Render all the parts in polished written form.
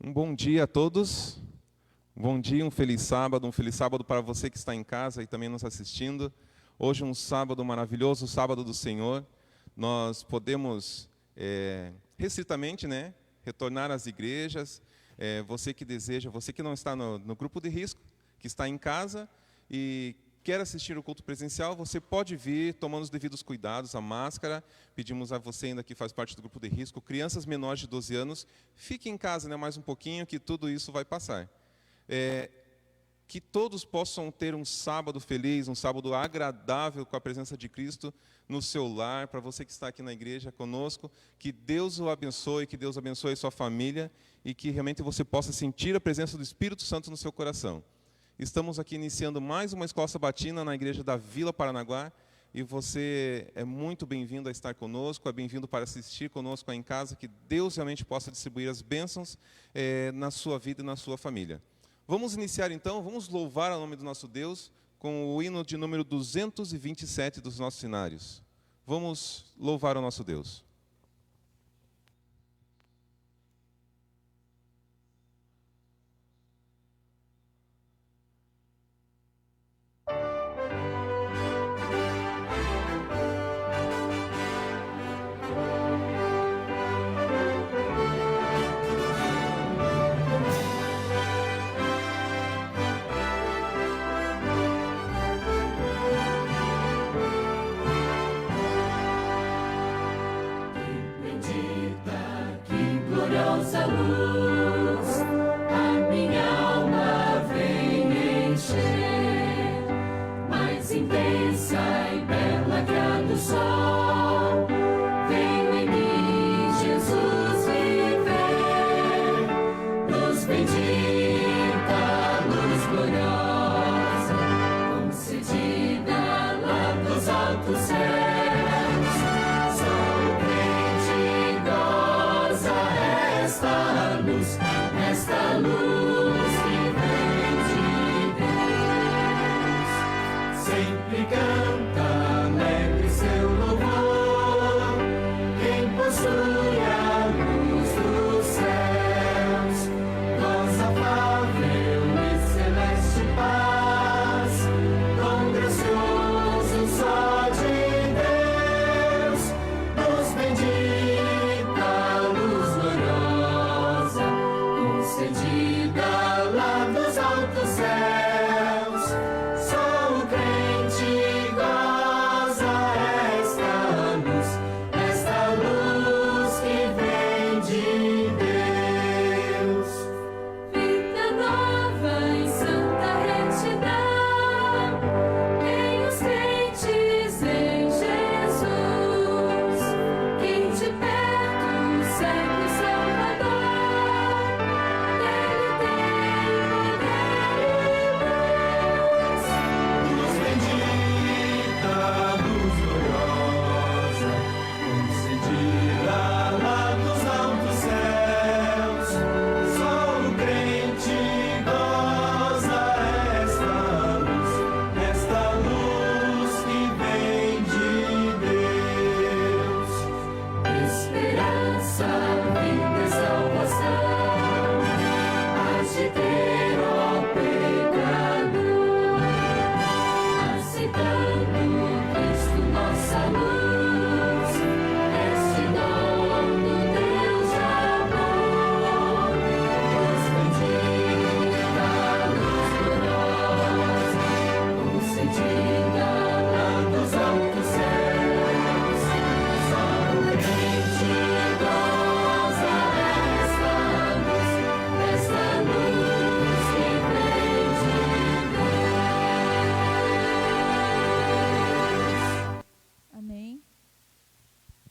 Um bom dia a todos. Um bom dia, um feliz sábado para você que está em casa e também nos assistindo. Hoje um sábado maravilhoso, o sábado do Senhor. Nós podemos, restritamente, retornar às igrejas. Você que deseja, você que não está no grupo de risco, que está em casa e quer assistir o culto presencial, você pode vir tomando os devidos cuidados, a máscara. Pedimos a você ainda que faz parte do grupo de risco, crianças menores de 12 anos, fique em casa mais um pouquinho que tudo isso vai passar. Que todos possam ter um sábado feliz, um sábado agradável com a presença de Cristo no seu lar, para você que está aqui na igreja conosco, que Deus o abençoe, que Deus abençoe a sua família e que realmente você possa sentir a presença do Espírito Santo no seu coração. Estamos aqui iniciando mais uma escola sabatina na igreja da Vila Paranaguá e você é muito bem-vindo a estar conosco, é bem-vindo para assistir conosco aí em casa, que Deus realmente possa distribuir as bênçãos na sua vida e na sua família. Vamos iniciar então, vamos louvar o nome do nosso Deus com o hino de número 227 dos nossos cenários. Vamos louvar o nosso Deus. Luz, a minha alma vem encher, mais intensa e bela que a do sol. Venho em mim, Jesus, viver, luz bendita, luz gloriosa, concedida lá dos altos céus. Esta luz que vem de Deus, sempre canta alegre seu louvor, quem possui a luz dos céus, voz afável e celeste paz, dom gracioso só de Deus, luz bendita, luz gloriosa, concedida lá dos altos céus, só o crente goza esta luz que vem de Deus. Vida nova em santa retidão, em os crentes em Jesus, quem de perto segue o Salvador.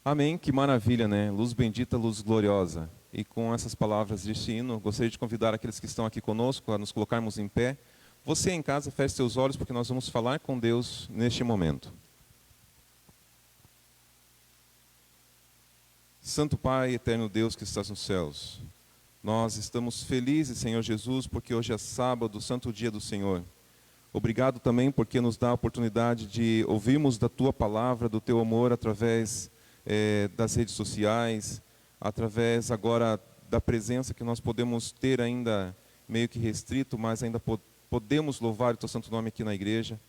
Amém, que maravilha, né? Luz bendita, luz gloriosa. E com essas palavras deste hino, gostaria de convidar aqueles que estão aqui conosco a nos colocarmos em pé. Você em casa, feche seus olhos, porque nós vamos falar com Deus neste momento. Santo Pai, eterno Deus que estás nos céus, nós estamos felizes, Senhor Jesus, porque hoje é sábado, santo dia do Senhor. Obrigado também porque nos dá a oportunidade de ouvirmos da Tua palavra, do Teu amor, através das redes sociais, através agora da presença que nós podemos ter ainda meio que restrito, mas ainda podemos louvar o teu santo nome aqui na igreja.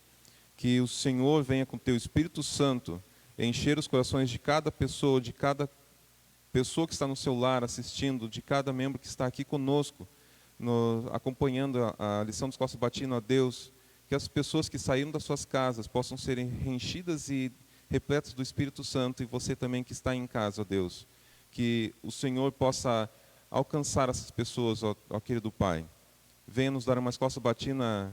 Que o Senhor venha com o teu Espírito Santo encher os corações de cada pessoa que está no seu lar assistindo, de cada membro que está aqui conosco, acompanhando a lição dos Costa Batina, a Deus, que as pessoas que saíram das suas casas possam serem enchidas e repletas do Espírito Santo, e você também que está em casa, ó Deus, que o Senhor possa alcançar essas pessoas, ó querido Pai. Venha nos dar uma Costa Batina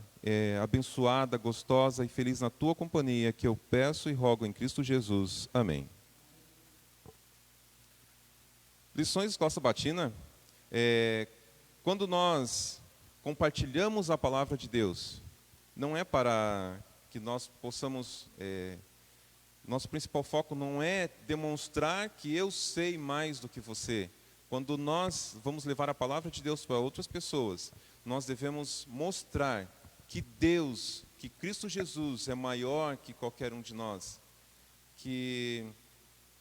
abençoada, gostosa e feliz na tua companhia, que eu peço e rogo em Cristo Jesus. Amém. Lições de Costa Batina, quando nós compartilhamos a palavra de Deus, não é para que nós possamos, nosso principal foco não é demonstrar que eu sei mais do que você. Quando nós vamos levar a palavra de Deus para outras pessoas, nós devemos mostrar que Deus, que Cristo Jesus é maior que qualquer um de nós, que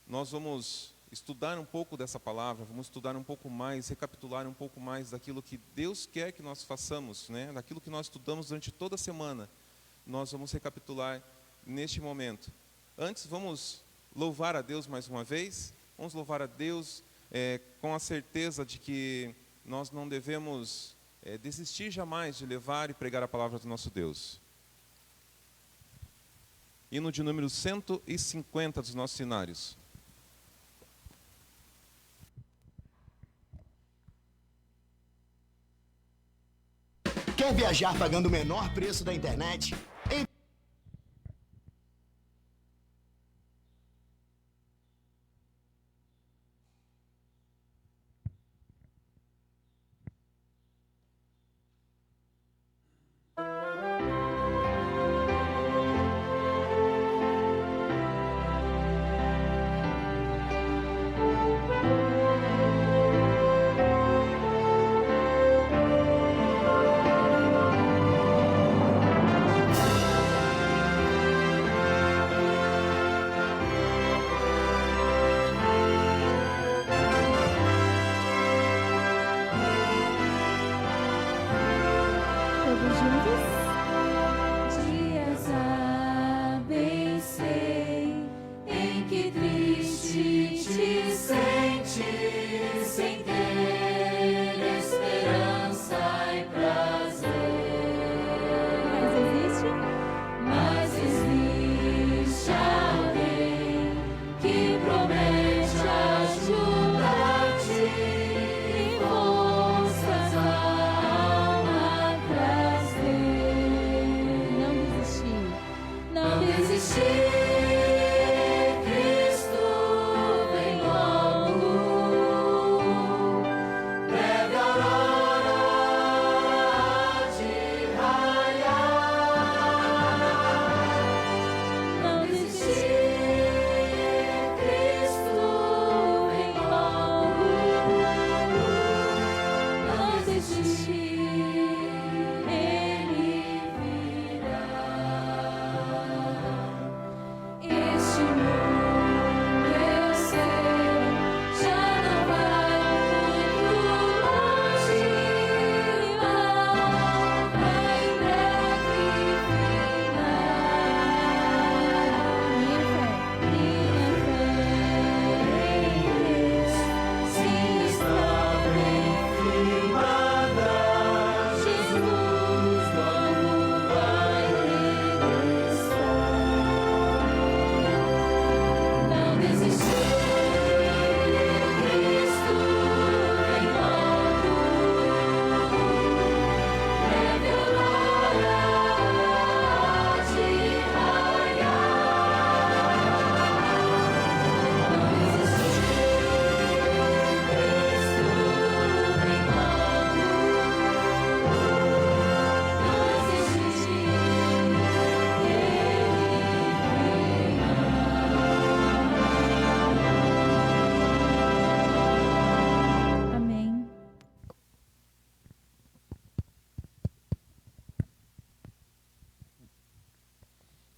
nós vamos estudar um pouco dessa palavra, vamos estudar um pouco mais, recapitular um pouco mais daquilo que Deus quer que nós façamos, né? Daquilo que nós estudamos durante toda a semana, nós vamos recapitular neste momento. Antes, vamos louvar a Deus mais uma vez, vamos louvar a Deus com a certeza de que nós não devemos desistir jamais de levar e pregar a palavra do nosso Deus. Hino de número 150 dos nossos cenários. Quer viajar pagando o menor preço da internet?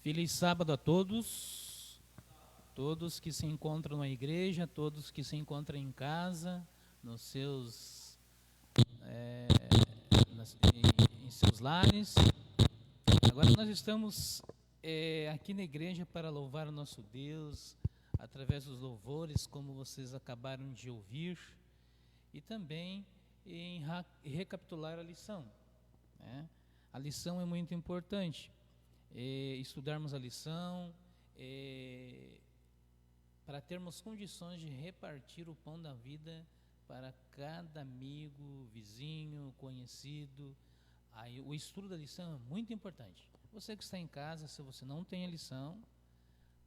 Feliz sábado a todos, todos que se encontram na igreja, todos que se encontram em casa, nos seus, em seus lares. Agora nós estamos aqui na igreja para louvar o nosso Deus através dos louvores, como vocês acabaram de ouvir, e também em recapitular a lição, né? A lição é muito importante, estudarmos a lição, para termos condições de repartir o pão da vida para cada amigo, vizinho, conhecido. Aí, o estudo da lição é muito importante. Você que está em casa, se você não tem a lição,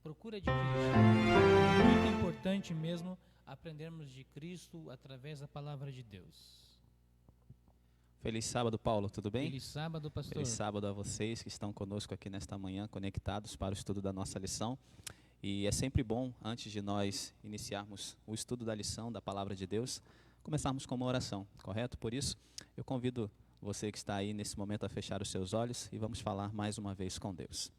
procura adquirir. É muito importante mesmo aprendermos de Cristo através da palavra de Deus. Feliz sábado, Paulo, tudo bem? Feliz sábado, pastor. Feliz sábado a vocês que estão conosco aqui nesta manhã, conectados para o estudo da nossa lição. E é sempre bom, antes de nós iniciarmos o estudo da lição, da palavra de Deus, começarmos com uma oração, correto? Por isso, eu convido você que está aí nesse momento a fechar os seus olhos e vamos falar mais uma vez com Deus.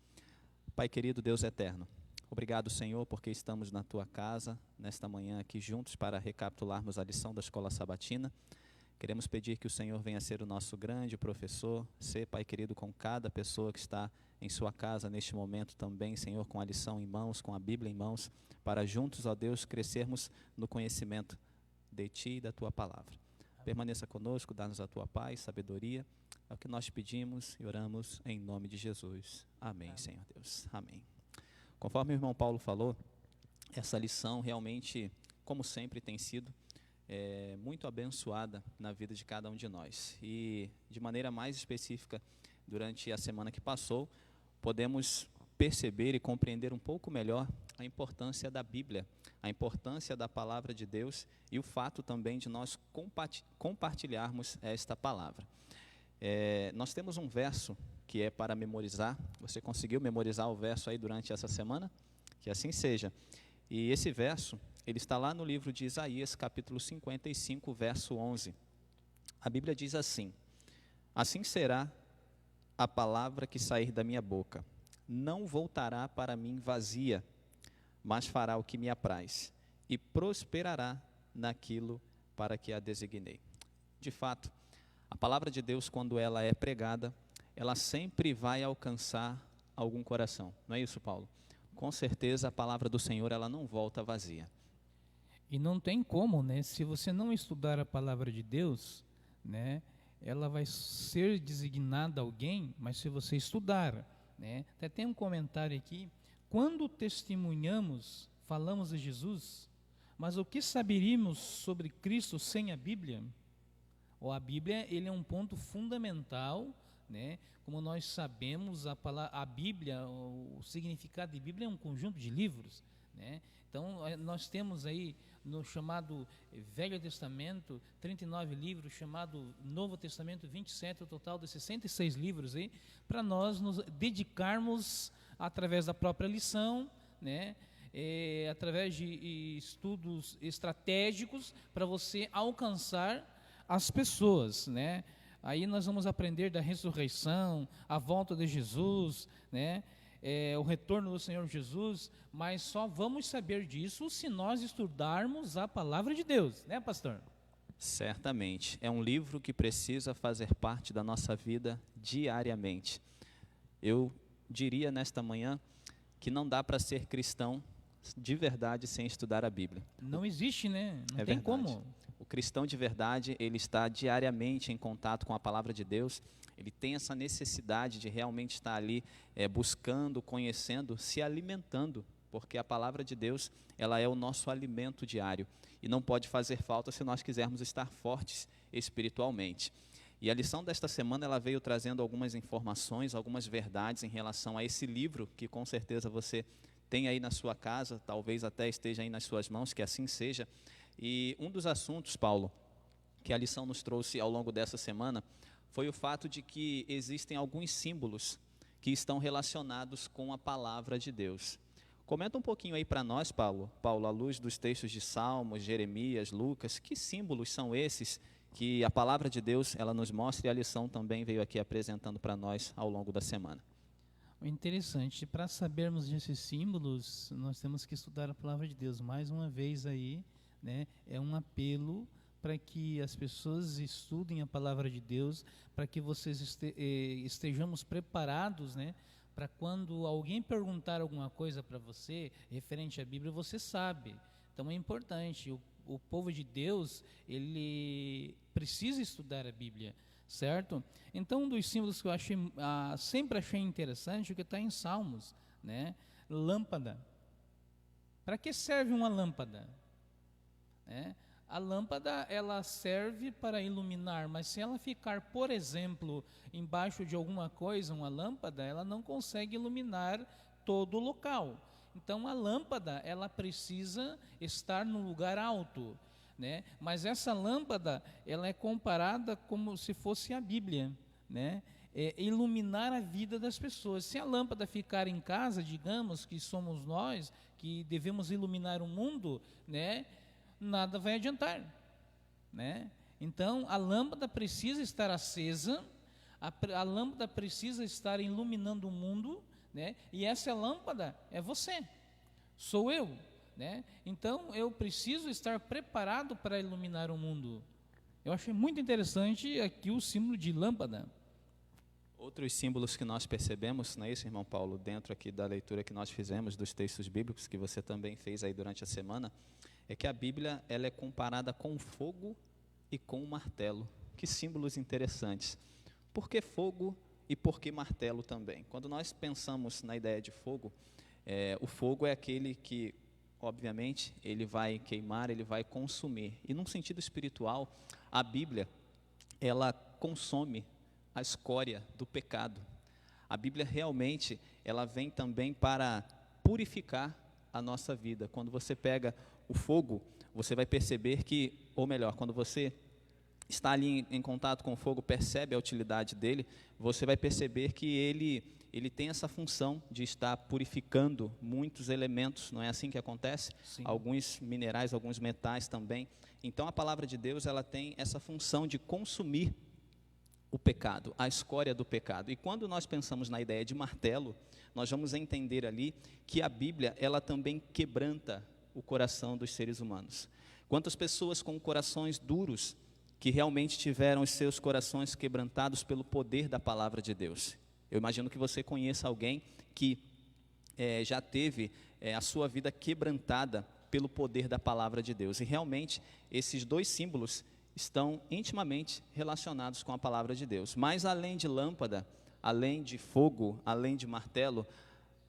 Pai querido, Deus eterno, obrigado, Senhor, porque estamos na Tua casa, nesta manhã aqui juntos para recapitularmos a lição da Escola Sabatina. Queremos pedir que o Senhor venha ser o nosso grande professor, ser, Pai querido, com cada pessoa que está em sua casa neste momento também, Senhor, com a lição em mãos, com a Bíblia em mãos, para juntos, ó Deus, crescermos no conhecimento de Ti e da Tua palavra. Permaneça conosco, dá-nos a Tua paz, sabedoria, é o que nós pedimos e oramos em nome de Jesus. Amém, Senhor Deus. Amém. Conforme o irmão Paulo falou, essa lição realmente, como sempre tem sido, muito abençoada na vida de cada um de nós. E de maneira mais específica, durante a semana que passou, podemos perceber e compreender um pouco melhor a importância da Bíblia, a importância da palavra de Deus e o fato também de nós compartilharmos esta palavra. Nós temos um verso que é para memorizar. Você conseguiu memorizar o verso aí durante essa semana? Que assim seja. E esse verso, ele está lá no livro de Isaías, capítulo 55, verso 11. A Bíblia diz assim: assim será a palavra que sair da minha boca, não voltará para mim vazia, mas fará o que me apraz, e prosperará naquilo para que a designei. De fato, a palavra de Deus, quando ela é pregada, ela sempre vai alcançar algum coração. Não é isso, Paulo? Com certeza a palavra do Senhor, ela não volta vazia. E não tem como, né? Se você não estudar a palavra de Deus, né, ela vai ser designada a alguém, mas se você estudar, né? Até tem um comentário aqui: quando testemunhamos, falamos de Jesus, mas o que saberíamos sobre Cristo sem a Bíblia? Ou a Bíblia, ele é um ponto fundamental, né? Como nós sabemos, a Bíblia, o significado de Bíblia é um conjunto de livros, né? Então, nós temos aí no chamado Velho Testamento 39 livros, chamado Novo Testamento 27, o total de 66 livros aí, para nós nos dedicarmos através da própria lição, né? Através de estudos estratégicos para você alcançar as pessoas, né? Aí nós vamos aprender da ressurreição, a volta de Jesus, né? O retorno do Senhor Jesus, mas só vamos saber disso se nós estudarmos a palavra de Deus, né, pastor? Certamente, é um livro que precisa fazer parte da nossa vida diariamente. Eu diria nesta manhã que não dá para ser cristão de verdade sem estudar a Bíblia. Não existe, né? Não É tem verdade. como. O cristão de verdade, ele está diariamente em contato com a palavra de Deus, ele tem essa necessidade de realmente estar ali buscando, conhecendo, se alimentando, porque a palavra de Deus, ela é o nosso alimento diário e não pode fazer falta se nós quisermos estar fortes espiritualmente. E a lição desta semana, ela veio trazendo algumas informações, algumas verdades em relação a esse livro, que com certeza você tem aí na sua casa, talvez até esteja aí nas suas mãos, que assim seja. E um dos assuntos, Paulo, que a lição nos trouxe ao longo dessa semana, foi o fato de que existem alguns símbolos que estão relacionados com a palavra de Deus. Comenta um pouquinho aí para nós, Paulo, à luz dos textos de Salmos, Jeremias, Lucas, que símbolos são esses que a palavra de Deus ela nos mostra, e a lição também veio aqui apresentando para nós ao longo da semana. O interessante, para sabermos desses símbolos, nós temos que estudar a palavra de Deus. Mais uma vez aí, né, é um apelo para que as pessoas estudem a palavra de Deus, para que vocês estejamos preparados, né, para quando alguém perguntar alguma coisa para você referente à Bíblia, você sabe. Então é importante, o povo de Deus, ele precisa estudar a Bíblia, certo? Então, um dos símbolos que eu sempre achei interessante é o que está em Salmos, né? Lâmpada. Para que serve uma lâmpada? A lâmpada, ela serve para iluminar, mas se ela ficar, por exemplo, embaixo de alguma coisa, uma lâmpada, ela não consegue iluminar todo o local. Então a lâmpada, ela precisa estar no lugar alto, né? Mas essa lâmpada, ela é comparada como se fosse a Bíblia, né? Iluminar a vida das pessoas. Se a lâmpada ficar em casa, digamos que somos nós, que devemos iluminar o mundo, né? Nada vai adiantar, né? Então a lâmpada precisa estar acesa, a lâmpada precisa estar iluminando o mundo, né? E essa lâmpada é você, sou eu, né? Então eu preciso estar preparado para iluminar o mundo. Eu achei muito interessante aqui o símbolo de lâmpada. Outros símbolos que nós percebemos, não é isso, irmão Paulo, dentro aqui da leitura que nós fizemos dos textos bíblicos, que você também fez aí durante a semana, é que a Bíblia, ela é comparada com fogo e com martelo. Que símbolos interessantes. Por que fogo e por que martelo também? Quando nós pensamos na ideia de fogo, o fogo é aquele que, obviamente, ele vai queimar, ele vai consumir. E num sentido espiritual, a Bíblia, ela consome a escória do pecado. A Bíblia realmente, ela vem também para purificar a nossa vida. Quando você pega o fogo, você vai perceber que, ou melhor, quando você está ali em contato com o fogo, percebe a utilidade dele, você vai perceber que ele tem essa função de estar purificando muitos elementos, não é assim que acontece? Sim. Alguns minerais, alguns metais também. Então a palavra de Deus, ela tem essa função de consumir o pecado, a escória do pecado. E quando nós pensamos na ideia de martelo, nós vamos entender ali que a Bíblia, ela também quebranta o coração dos seres humanos. Quantas pessoas com corações duros, que realmente tiveram os seus corações quebrantados pelo poder da palavra de Deus. Eu imagino que você conheça alguém que já teve a sua vida quebrantada pelo poder da palavra de Deus. E realmente, esses dois símbolos estão intimamente relacionados com a palavra de Deus. Mas além de lâmpada, além de fogo, além de martelo,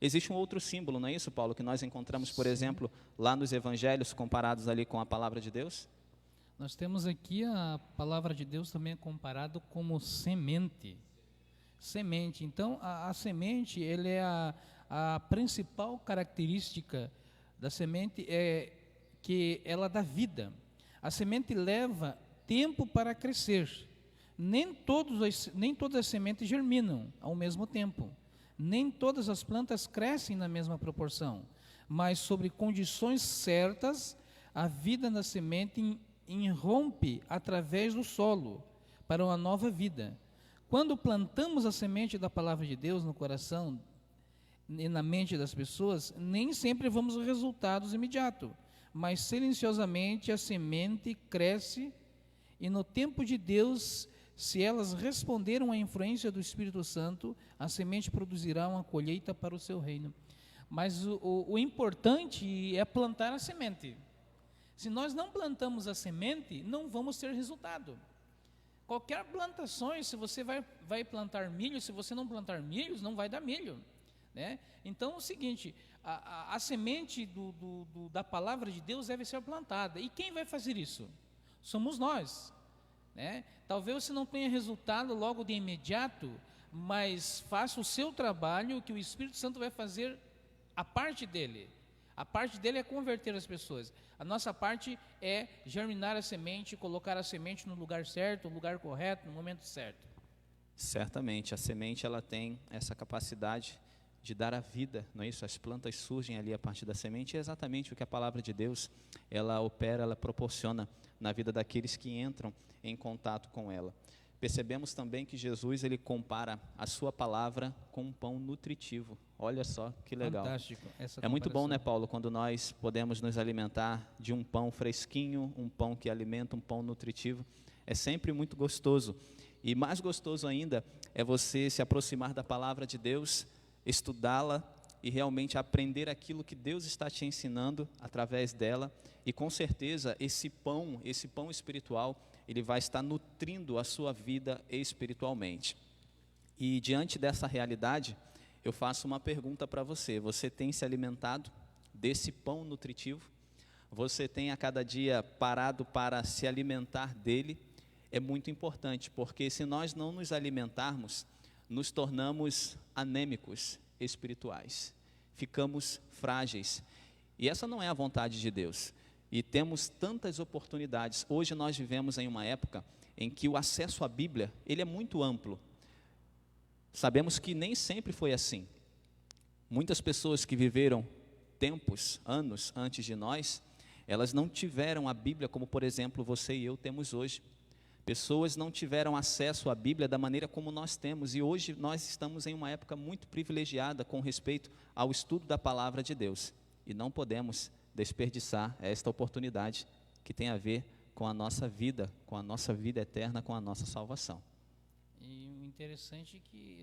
existe um outro símbolo, não é isso, Paulo? Que nós encontramos, por exemplo, lá nos evangelhos, comparados ali com a palavra de Deus? Nós temos aqui a palavra de Deus também comparado como semente. Semente. Então, a semente, ele é a principal característica da semente é que ela dá vida. A semente leva tempo para crescer. Nem todas as sementes germinam ao mesmo tempo. Nem todas as plantas crescem na mesma proporção. Mas, sobre condições certas, a vida na semente irrompe através do solo para uma nova vida. Quando plantamos a semente da palavra de Deus no coração e na mente das pessoas, nem sempre vamos ver resultados imediatos, mas silenciosamente a semente cresce e no tempo de Deus, se elas responderam à influência do Espírito Santo, a semente produzirá uma colheita para o seu reino. Mas o importante é plantar a semente. Se nós não plantamos a semente, não vamos ter resultado. Qualquer plantação, se você vai plantar milho, se você não plantar milhos, não vai dar milho, né? Então é o seguinte, a semente da palavra de Deus deve ser plantada. E quem vai fazer isso? Somos nós, né? Talvez você não tenha resultado logo de imediato, mas faça o seu trabalho, que o Espírito Santo vai fazer a parte dele. A parte dele é converter as pessoas. A nossa parte é germinar a semente, colocar a semente no lugar certo, no lugar correto, no momento certo. Certamente, a semente, ela tem essa capacidade de dar a vida, não é isso? As plantas surgem ali a partir da semente, é exatamente o que a palavra de Deus, ela opera, ela proporciona na vida daqueles que entram em contato com ela. percebemos também que Jesus ele compara a sua palavra com um pão nutritivo. Olha só que legal. Fantástico. Essa É muito bom, comparação. né, Paulo, quando nós podemos nos alimentar de um pão fresquinho, um pão que alimenta, um pão nutritivo. É sempre muito gostoso. E mais gostoso ainda é você se aproximar da palavra de Deus, estudá-la e realmente aprender aquilo que Deus está te ensinando através dela. E com certeza esse pão espiritual, ele vai estar nutrindo a sua vida espiritualmente. E diante dessa realidade, eu faço uma pergunta para você. Você tem se alimentado desse pão nutritivo? Você tem a cada dia parado para se alimentar dele? É muito importante, porque se nós não nos alimentarmos, nos tornamos anêmicos espirituais, ficamos frágeis. E essa não é a vontade de Deus. E temos tantas oportunidades. Hoje nós vivemos em uma época em que o acesso à Bíblia, ele é muito amplo. Sabemos que nem sempre foi assim. Muitas pessoas que viveram tempos, anos antes de nós, elas não tiveram a Bíblia como, por exemplo, você e eu temos hoje. Pessoas não tiveram acesso à Bíblia da maneira como nós temos. E hoje nós estamos em uma época muito privilegiada com respeito ao estudo da palavra de Deus. E não podemos desperdiçar esta oportunidade que tem a ver com a nossa vida eterna, com a nossa salvação. E o interessante é que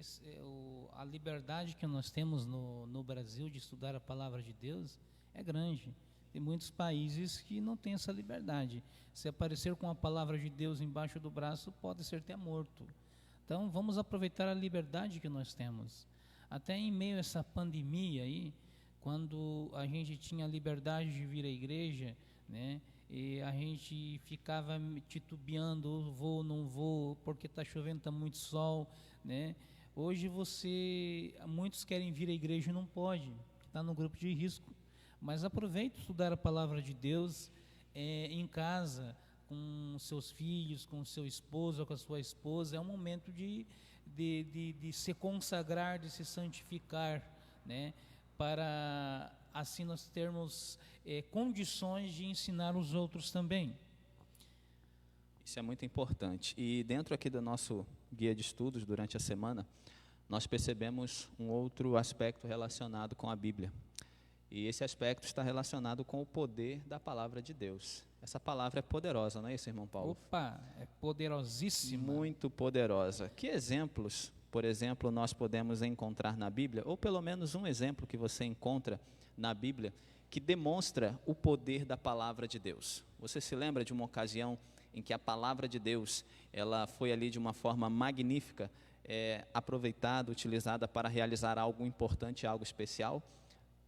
a liberdade que nós temos no Brasil de estudar a palavra de Deus é grande. Tem muitos países que não têm essa liberdade. Se aparecer com a palavra de Deus embaixo do braço, pode ser até morto. Então, vamos aproveitar a liberdade que nós temos. Até em meio a essa pandemia aí, quando a gente tinha a liberdade de vir à igreja, né, e a gente ficava titubeando, vou, não vou, porque está chovendo, está muito sol, né? Hoje muitos querem vir à igreja e não pode, está no grupo de risco. Mas aproveite estudar a palavra de Deus em casa, com seus filhos, com seu esposo ou com a sua esposa. É um momento de se consagrar, de se santificar, né? Para assim nós termos condições de ensinar os outros também. Isso é muito importante. E dentro aqui do nosso guia de estudos, durante a semana, nós percebemos um outro aspecto relacionado com a Bíblia. E esse aspecto está relacionado com o poder da palavra de Deus. Essa palavra é poderosa, não é isso, irmão Paulo? Opa, é poderosíssima. Muito poderosa. Que exemplos, por exemplo, nós podemos encontrar na Bíblia, ou pelo menos um exemplo que você encontra na Bíblia, que demonstra o poder da palavra de Deus? Você se lembra de uma ocasião em que a palavra de Deus, ela foi ali de uma forma magnífica, aproveitada, utilizada para realizar algo importante, algo especial?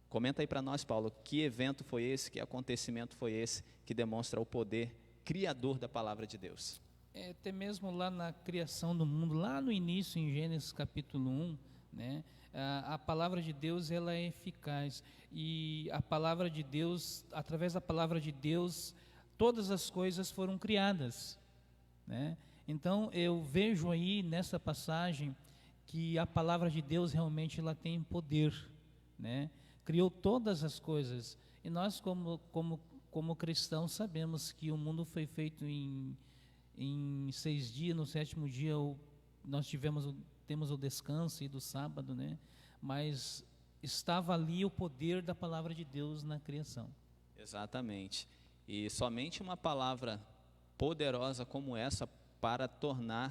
Comenta aí para nós, Paulo, que evento foi esse, que acontecimento foi esse que demonstra o poder criador da palavra de Deus? Até mesmo lá na criação do mundo, lá no início, em Gênesis capítulo 1, né, a palavra de Deus ela é eficaz. E a palavra de Deus, através da palavra de Deus, todas as coisas foram criadas, né? Então, eu vejo aí nessa passagem que a palavra de Deus realmente ela tem poder, né? Criou todas as coisas. E nós, como cristãos, sabemos que o mundo foi feito em 6 dias. No 7º dia, nós temos o descanso e do sábado, né? Mas estava ali o poder da palavra de Deus na criação. Exatamente. E somente uma palavra poderosa como essa para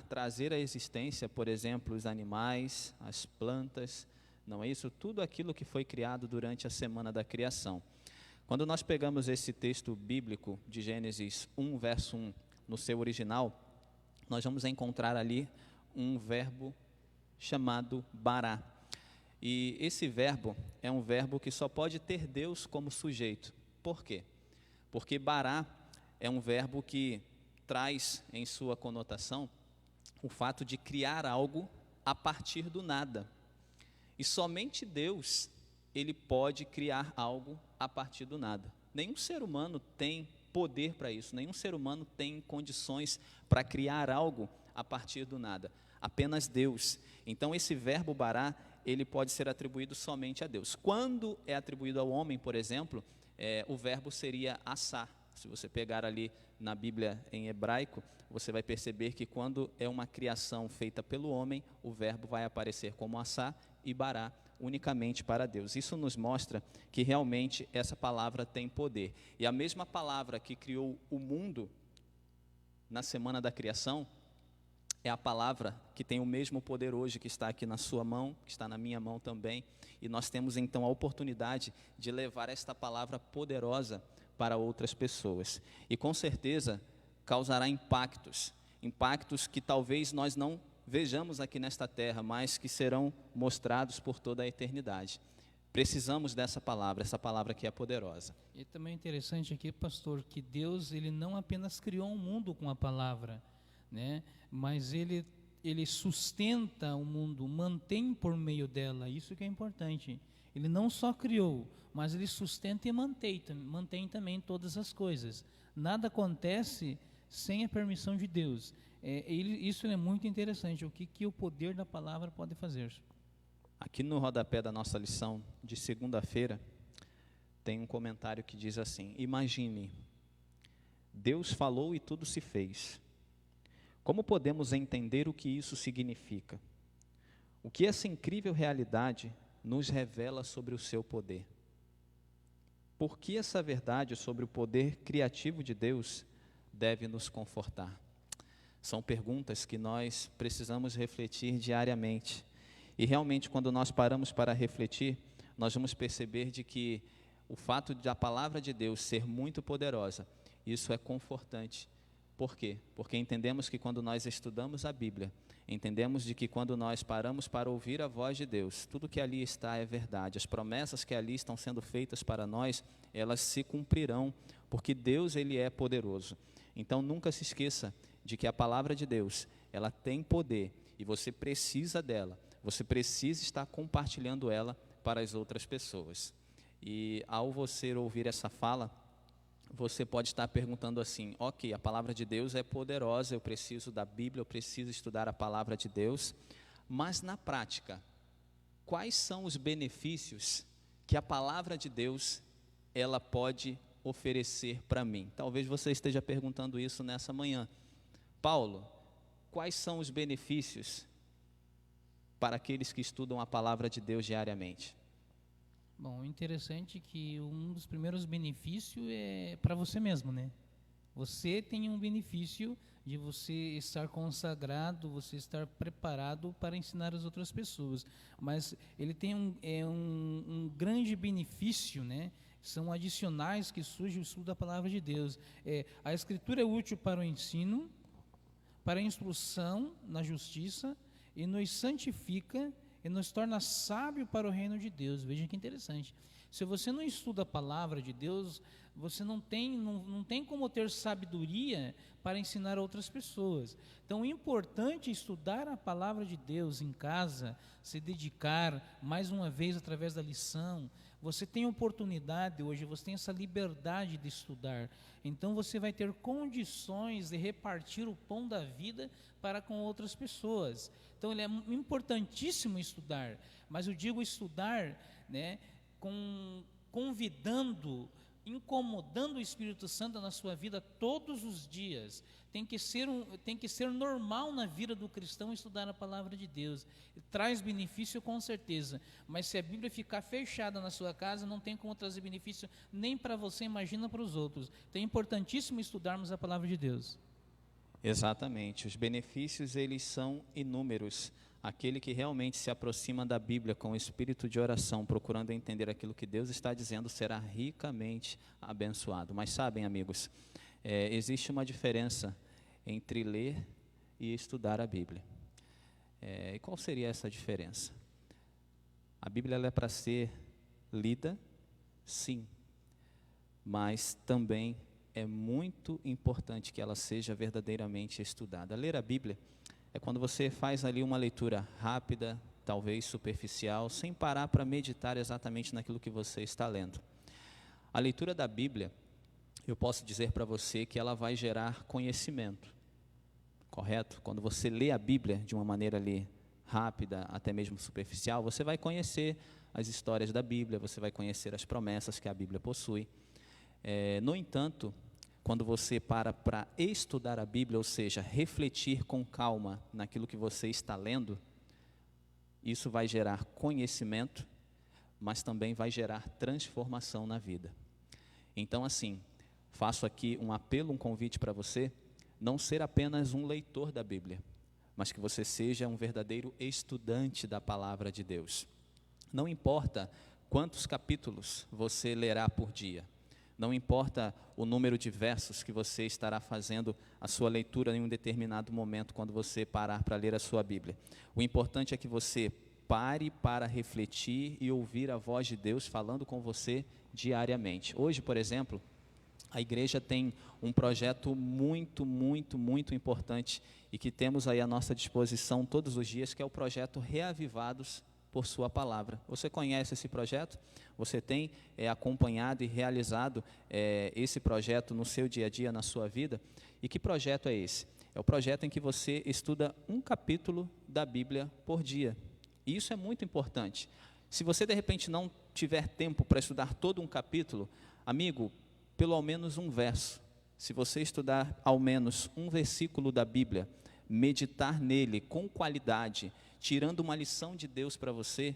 trazer à existência, por exemplo, os animais, as plantas, não é isso? Tudo aquilo que foi criado durante a semana da criação. Quando nós pegamos esse texto bíblico de Gênesis 1, verso 1, no seu original, nós vamos encontrar ali um verbo chamado bará. E esse verbo é um verbo que só pode ter Deus como sujeito. Por quê? Porque bará é um verbo que traz em sua conotação o fato de criar algo a partir do nada. E somente Deus, ele pode criar algo a partir do nada. Nenhum ser humano tem poder para isso, nenhum ser humano tem condições para criar algo a partir do nada. Apenas Deus. Então esse verbo bará, ele pode ser atribuído somente a Deus. Quando é atribuído ao homem, por exemplo, o verbo seria assar. Se você pegar ali na Bíblia em hebraico, você vai perceber que quando é uma criação feita pelo homem, o verbo vai aparecer como assá e bará, unicamente para Deus. Isso nos mostra que realmente essa palavra tem poder. E a mesma palavra que criou o mundo na semana da criação, é a palavra que tem o mesmo poder hoje, que está aqui na sua mão, que está na minha mão também. E nós temos então a oportunidade de levar esta palavra poderosa para outras pessoas. E com certeza causará impactos que talvez nós não vejamos aqui nesta terra, mas que serão mostrados por toda a eternidade. Precisamos dessa palavra, essa palavra que é poderosa. E também é interessante aqui, pastor, que Deus ele não apenas criou um mundo com a palavra, né? Mas ele sustenta o mundo, mantém por meio dela, isso que é importante. Ele não só criou, mas ele sustenta e mantém também todas as coisas. Nada acontece sem a permissão de Deus. Isso é muito interessante, o que o poder da palavra pode fazer. Aqui no rodapé da nossa lição de segunda-feira, tem um comentário que diz assim: imagine, Deus falou e tudo se fez. Como podemos entender o que isso significa? O que essa incrível realidade nos revela sobre o seu poder? Por que essa verdade sobre o poder criativo de Deus deve nos confortar? São perguntas que nós precisamos refletir diariamente. E realmente, quando nós paramos para refletir, nós vamos perceber de que o fato de a palavra de Deus ser muito poderosa, isso é confortante. Por quê? Porque entendemos que quando nós estudamos a Bíblia, entendemos de que quando nós paramos para ouvir a voz de Deus, tudo que ali está é verdade. As promessas que ali estão sendo feitas para nós, elas se cumprirão, porque Deus ele é poderoso. Então nunca se esqueça de que a palavra de Deus, ela tem poder e você precisa dela. Você precisa estar compartilhando ela para as outras pessoas. E ao você ouvir essa fala, você pode estar perguntando assim: ok, a palavra de Deus é poderosa, eu preciso da Bíblia, eu preciso estudar a palavra de Deus, mas na prática, quais são os benefícios que a palavra de Deus ela pode oferecer para mim? Talvez você esteja perguntando isso nessa manhã. Paulo, quais são os benefícios para aqueles que estudam a palavra de Deus diariamente? Bom, interessante que um dos primeiros benefícios é para você mesmo, né? Você tem um benefício de você estar consagrado, você estar preparado para ensinar as outras pessoas. Mas ele tem um grande benefício, né? São adicionais que surge o estudo da palavra de Deus. A Escritura é útil para o ensino, para a instrução na justiça, e nos santifica e nos torna sábio para o reino de Deus. Veja que interessante. Se você não estuda a palavra de Deus, você não tem como ter sabedoria para ensinar a outras pessoas. Então é importante estudar a palavra de Deus em casa, se dedicar mais uma vez através da lição. Você tem oportunidade hoje, você tem essa liberdade de estudar. Então você vai ter condições de repartir o pão da vida para com outras pessoas. Então ele é importantíssimo estudar, mas eu digo estudar, né, convidando, incomodando o Espírito Santo na sua vida todos os dias. Tem que ser normal na vida do cristão estudar a palavra de Deus. Traz benefício com certeza, mas se a Bíblia ficar fechada na sua casa, não tem como trazer benefício nem para você, imagina para os outros. Então é importantíssimo estudarmos a palavra de Deus. Exatamente, os benefícios eles são inúmeros. Aquele que realmente se aproxima da Bíblia com o espírito de oração, procurando entender aquilo que Deus está dizendo, será ricamente abençoado. Mas sabem, amigos, existe uma diferença entre ler e estudar a Bíblia. E qual seria essa diferença? A Bíblia ela é para ser lida, sim, mas também é muito importante que ela seja verdadeiramente estudada. Ler a Bíblia é quando você faz ali uma leitura rápida, talvez superficial, sem parar para meditar exatamente naquilo que você está lendo. A leitura da Bíblia, eu posso dizer para você que ela vai gerar conhecimento, correto? Quando você lê a Bíblia de uma maneira ali rápida, até mesmo superficial, você vai conhecer as histórias da Bíblia, você vai conhecer as promessas que a Bíblia possui. No entanto, quando você para estudar a Bíblia, ou seja, refletir com calma naquilo que você está lendo, isso vai gerar conhecimento, mas também vai gerar transformação na vida. Então, assim, faço aqui um apelo, um convite para você, não ser apenas um leitor da Bíblia, mas que você seja um verdadeiro estudante da palavra de Deus. Não importa quantos capítulos você lerá por dia, não importa o número de versos que você estará fazendo a sua leitura em um determinado momento, quando você parar para ler a sua Bíblia. O importante é que você pare para refletir e ouvir a voz de Deus falando com você diariamente. Hoje, por exemplo, a igreja tem um projeto muito importante e que temos aí à nossa disposição todos os dias, que é o projeto Reavivados por Sua Palavra. Você conhece esse projeto? Você tem acompanhado e realizado esse projeto no seu dia a dia, na sua vida? E que projeto é esse? É o projeto em que você estuda um capítulo da Bíblia por dia. E isso é muito importante. Se você de repente não tiver tempo para estudar todo um capítulo, amigo, pelo ao menos um verso. Se você estudar ao menos um versículo da Bíblia, meditar nele com qualidade, tirando uma lição de Deus para você,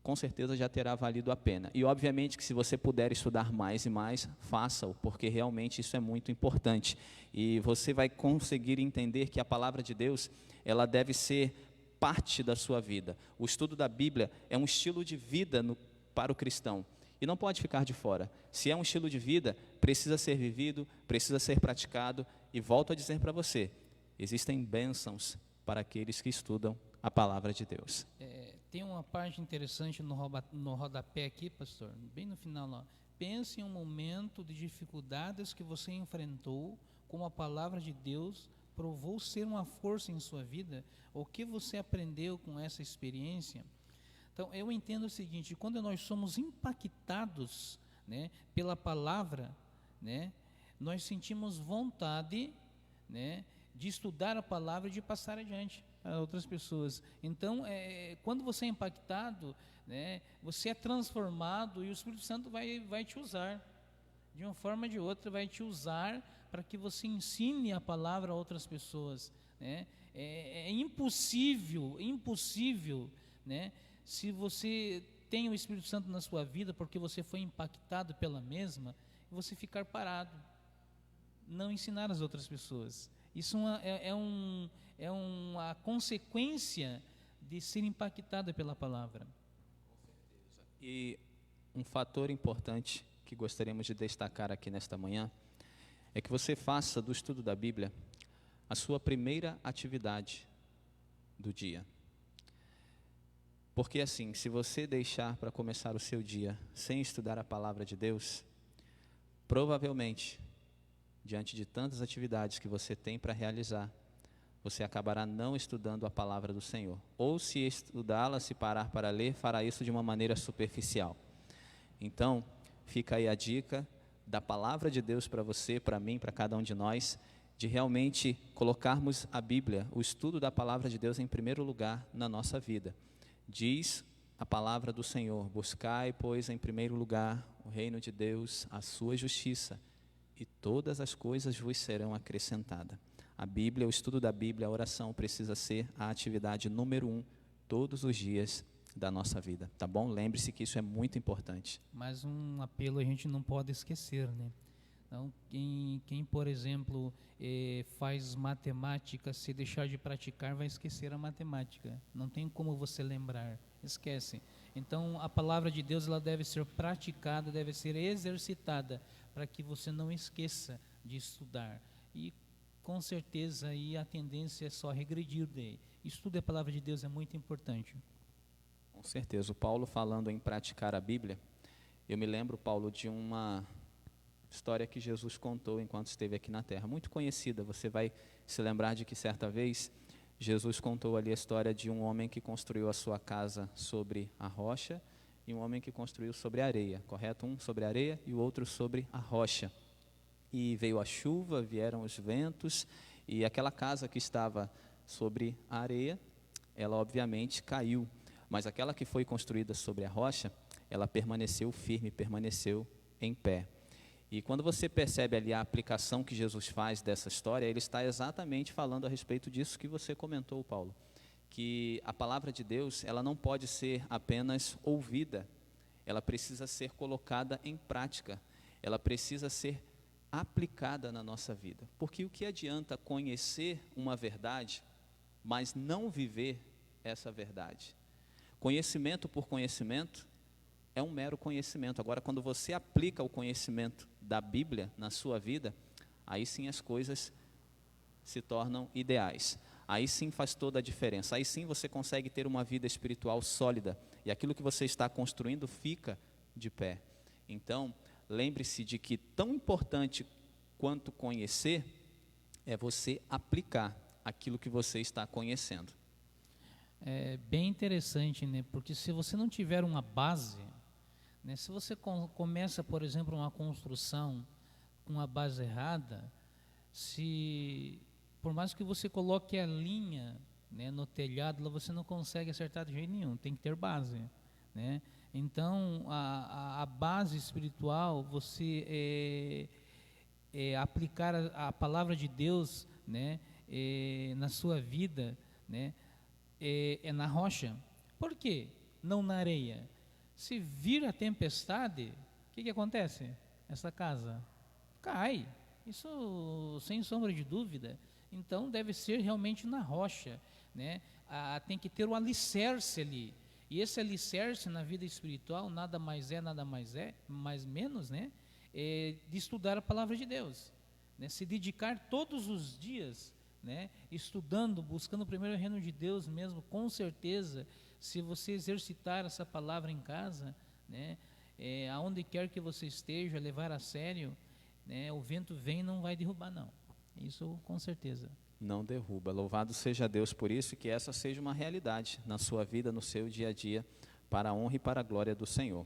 com certeza já terá valido a pena. E obviamente que se você puder estudar mais e mais, faça-o, porque realmente isso é muito importante. E você vai conseguir entender que a palavra de Deus, ela deve ser parte da sua vida. O estudo da Bíblia é um estilo de vida para o cristão. E não pode ficar de fora. Se é um estilo de vida, precisa ser vivido, precisa ser praticado. E volto a dizer para você, existem bênçãos para aqueles que estudam a palavra de Deus. Tem uma parte interessante no rodapé aqui, pastor, bem no final lá. Pense em um momento de dificuldades que você enfrentou, como a palavra de Deus provou ser uma força em sua vida, o que você aprendeu com essa experiência. Então, eu entendo o seguinte, quando nós somos impactados, né, pela palavra, né, nós sentimos vontade, né, de estudar a palavra e de passar adiante a outras pessoas. Então, quando você é impactado, né, você é transformado e o Espírito Santo vai te usar. De uma forma ou de outra, vai te usar para que você ensine a palavra a outras pessoas. Né? É impossível, né, se você tem o Espírito Santo na sua vida, porque você foi impactado pela mesma, você ficar parado, não ensinar as outras pessoas. Isso é uma consequência de ser impactada pela palavra. E um fator importante que gostaríamos de destacar aqui nesta manhã é que você faça do estudo da Bíblia a sua primeira atividade do dia. Porque assim, se você deixar para começar o seu dia sem estudar a palavra de Deus, provavelmente, diante de tantas atividades que você tem para realizar, você acabará não estudando a palavra do Senhor. Ou se estudá-la, se parar para ler, fará isso de uma maneira superficial. Então, fica aí a dica da palavra de Deus para você, para mim, para cada um de nós, de realmente colocarmos a Bíblia, o estudo da palavra de Deus em primeiro lugar na nossa vida. Diz a palavra do Senhor, buscai, pois, em primeiro lugar o reino de Deus, a sua justiça, e todas as coisas vos serão acrescentadas. A Bíblia, o estudo da Bíblia, a oração precisa ser a atividade número 1 todos os dias da nossa vida, tá bom? Lembre-se que isso é muito importante. Mas um apelo a gente não pode esquecer, né? Então, quem por exemplo, faz matemática, se deixar de praticar, vai esquecer a matemática. Não tem como você lembrar, esquece. Então, a palavra de Deus, ela deve ser praticada, deve ser exercitada, para que você não esqueça de estudar. E, com certeza, aí a tendência é só regredir daí. Estudo a palavra de Deus é muito importante. Com certeza. O Paulo falando em praticar a Bíblia, eu me lembro, Paulo, de uma história que Jesus contou enquanto esteve aqui na terra, muito conhecida. Você vai se lembrar de que certa vez Jesus contou ali a história de um homem que construiu a sua casa sobre a rocha e um homem que construiu sobre a areia, correto? Um sobre a areia e o outro sobre a rocha. E veio a chuva, vieram os ventos e aquela casa que estava sobre a areia, ela obviamente caiu, mas aquela que foi construída sobre a rocha, ela permaneceu firme, permaneceu em pé. E quando você percebe ali a aplicação que Jesus faz dessa história, ele está exatamente falando a respeito disso que você comentou, Paulo, que a palavra de Deus, ela não pode ser apenas ouvida, ela precisa ser colocada em prática, ela precisa ser aplicada na nossa vida. Porque o que adianta conhecer uma verdade, mas não viver essa verdade? Conhecimento por conhecimento é um mero conhecimento. Agora, quando você aplica o conhecimento da Bíblia na sua vida, aí sim as coisas se tornam ideais. Aí sim faz toda a diferença. Aí sim você consegue ter uma vida espiritual sólida. E aquilo que você está construindo fica de pé. Então, lembre-se de que tão importante quanto conhecer é você aplicar aquilo que você está conhecendo. É bem interessante, né? Porque se você não tiver uma base, né? Se você começa, por exemplo, uma construção com uma base errada, por mais que você coloque a linha, né, no telhado, lá você não consegue acertar de jeito nenhum, tem que ter base, né? Então, a base espiritual, você aplicar a palavra de Deus, né, na sua vida, né, é na rocha. Por quê? Não na areia. Se vir a tempestade, o que acontece? Essa casa cai. Isso sem sombra de dúvida. Então deve ser realmente na rocha, né? Tem que ter o alicerce ali. E esse alicerce na vida espiritual nada mais menos, né? De estudar a palavra de Deus, né? Se dedicar todos os dias, né? Estudando, buscando primeiro o reino de Deus mesmo, com certeza, se você exercitar essa palavra em casa, né? Aonde quer que você esteja, levar a sério, né? O vento vem e não vai derrubar, não. Isso com certeza. Não derruba. Louvado seja Deus por isso, e que essa seja uma realidade na sua vida, no seu dia a dia, para a honra e para a glória do Senhor.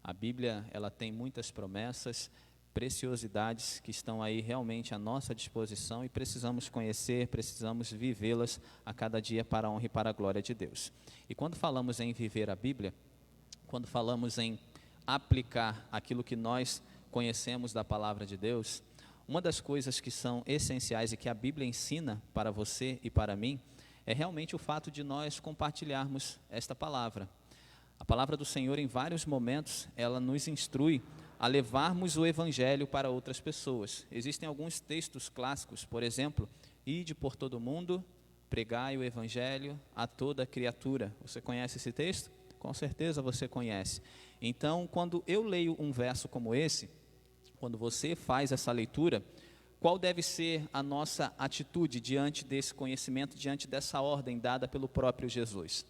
A Bíblia, ela tem muitas promessas, preciosidades que estão aí realmente à nossa disposição e precisamos conhecer, precisamos vivê-las a cada dia para a honra e para a glória de Deus. E quando falamos em viver a Bíblia, quando falamos em aplicar aquilo que nós conhecemos da palavra de Deus, uma das coisas que são essenciais e que a Bíblia ensina para você e para mim é realmente o fato de nós compartilharmos esta palavra. A palavra do Senhor, em vários momentos, ela nos instrui a levarmos o Evangelho para outras pessoas. Existem alguns textos clássicos, por exemplo, ide por todo mundo, pregai o Evangelho a toda criatura. Você conhece esse texto? Com certeza você conhece. Então, quando eu leio um verso como esse, quando você faz essa leitura, qual deve ser a nossa atitude diante desse conhecimento, diante dessa ordem dada pelo próprio Jesus?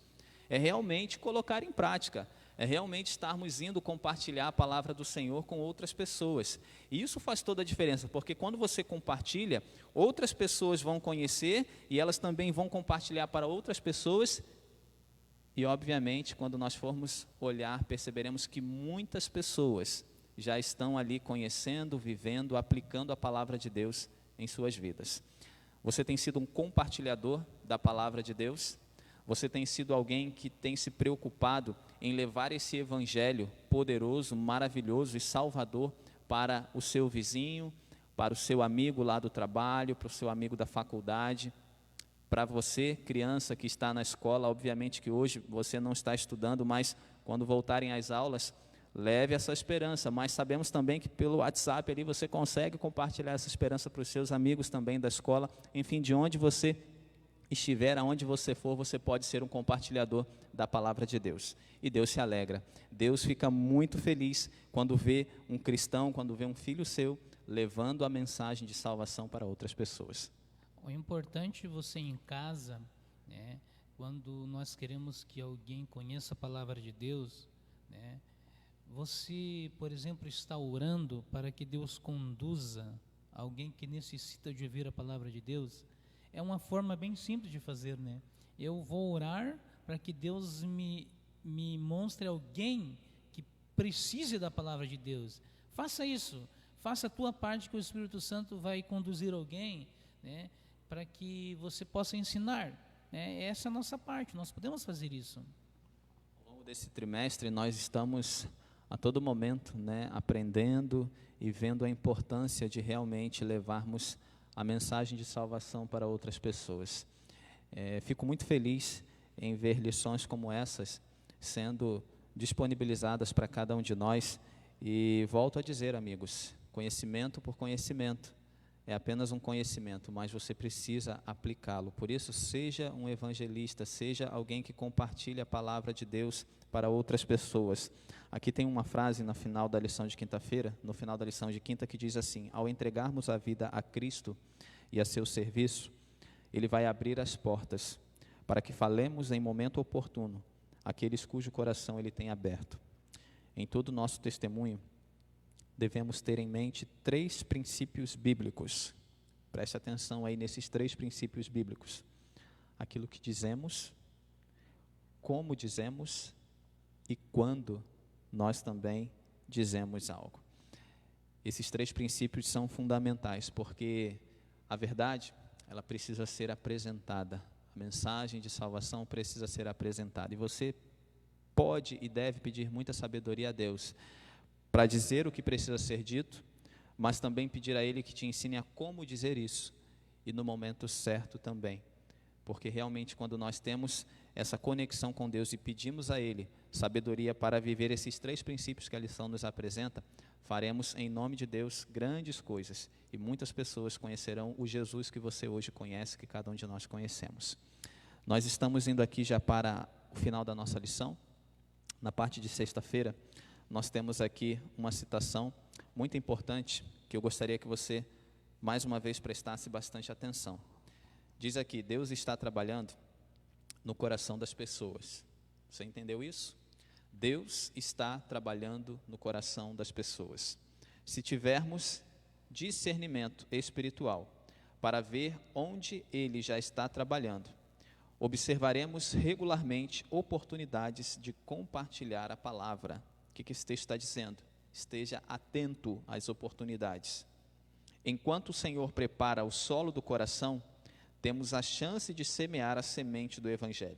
É realmente colocar em prática, é realmente estarmos indo compartilhar a palavra do Senhor com outras pessoas. E isso faz toda a diferença, porque quando você compartilha, outras pessoas vão conhecer e elas também vão compartilhar para outras pessoas. E, obviamente, quando nós formos olhar, perceberemos que muitas pessoas já estão ali conhecendo, vivendo, aplicando a palavra de Deus em suas vidas. Você tem sido um compartilhador da palavra de Deus? Você tem sido alguém que tem se preocupado em levar esse evangelho poderoso, maravilhoso e salvador para o seu vizinho, para o seu amigo lá do trabalho, para o seu amigo da faculdade, para você, criança que está na escola? Obviamente que hoje você não está estudando, mas quando voltarem às aulas, leve essa esperança, mas sabemos também que pelo WhatsApp ali você consegue compartilhar essa esperança para os seus amigos também da escola. Enfim, de onde você estiver, aonde você for, você pode ser um compartilhador da palavra de Deus. E Deus se alegra. Deus fica muito feliz quando vê um cristão, quando vê um filho seu levando a mensagem de salvação para outras pessoas. O importante você em casa, né, quando nós queremos que alguém conheça a palavra de Deus, né, você, por exemplo, está orando para que Deus conduza alguém que necessita de ouvir a palavra de Deus. É uma forma bem simples de fazer, né? Eu vou orar para que Deus me mostre alguém que precise da palavra de Deus. Faça isso, faça a tua parte, que o Espírito Santo vai conduzir alguém, né, para que você possa ensinar, né? Essa é a nossa parte, nós podemos fazer isso. Ao longo desse trimestre nós estamos a todo momento, né, aprendendo e vendo a importância de realmente levarmos a mensagem de salvação para outras pessoas. Fico muito feliz em ver lições como essas sendo disponibilizadas para cada um de nós, e volto a dizer, amigos, conhecimento por conhecimento é apenas um conhecimento, mas você precisa aplicá-lo. Por isso, seja um evangelista, seja alguém que compartilhe a palavra de Deus para outras pessoas. Aqui tem uma frase no final da lição de quinta-feira, no final da lição de quinta, que diz assim: ao entregarmos a vida a Cristo e a seu serviço, Ele vai abrir as portas para que falemos em momento oportuno aqueles cujo coração Ele tem aberto. Em todo o nosso testemunho, devemos ter em mente 3 princípios bíblicos. Preste atenção aí nesses 3 princípios bíblicos: aquilo que dizemos, como dizemos e quando nós também dizemos algo. Esses 3 princípios são fundamentais, porque a verdade, ela precisa ser apresentada. A mensagem de salvação precisa ser apresentada. E você pode e deve pedir muita sabedoria a Deus para dizer o que precisa ser dito, mas também pedir a Ele que te ensine a como dizer isso, e no momento certo também. Porque realmente, quando nós temos essa conexão com Deus e pedimos a Ele sabedoria para viver esses 3 princípios que a lição nos apresenta, faremos em nome de Deus grandes coisas, e muitas pessoas conhecerão o Jesus que você hoje conhece, que cada um de nós conhecemos. Nós estamos indo aqui já para o final da nossa lição. Na parte de sexta-feira, nós temos aqui uma citação muito importante, que eu gostaria que você, mais uma vez, prestasse bastante atenção. Diz aqui: Deus está trabalhando no coração das pessoas. Você entendeu isso? Deus está trabalhando no coração das pessoas. Se tivermos discernimento espiritual para ver onde Ele já está trabalhando, observaremos regularmente oportunidades de compartilhar a palavra. O que esse texto está dizendo? Esteja atento às oportunidades. Enquanto o Senhor prepara o solo do coração, temos a chance de semear a semente do Evangelho.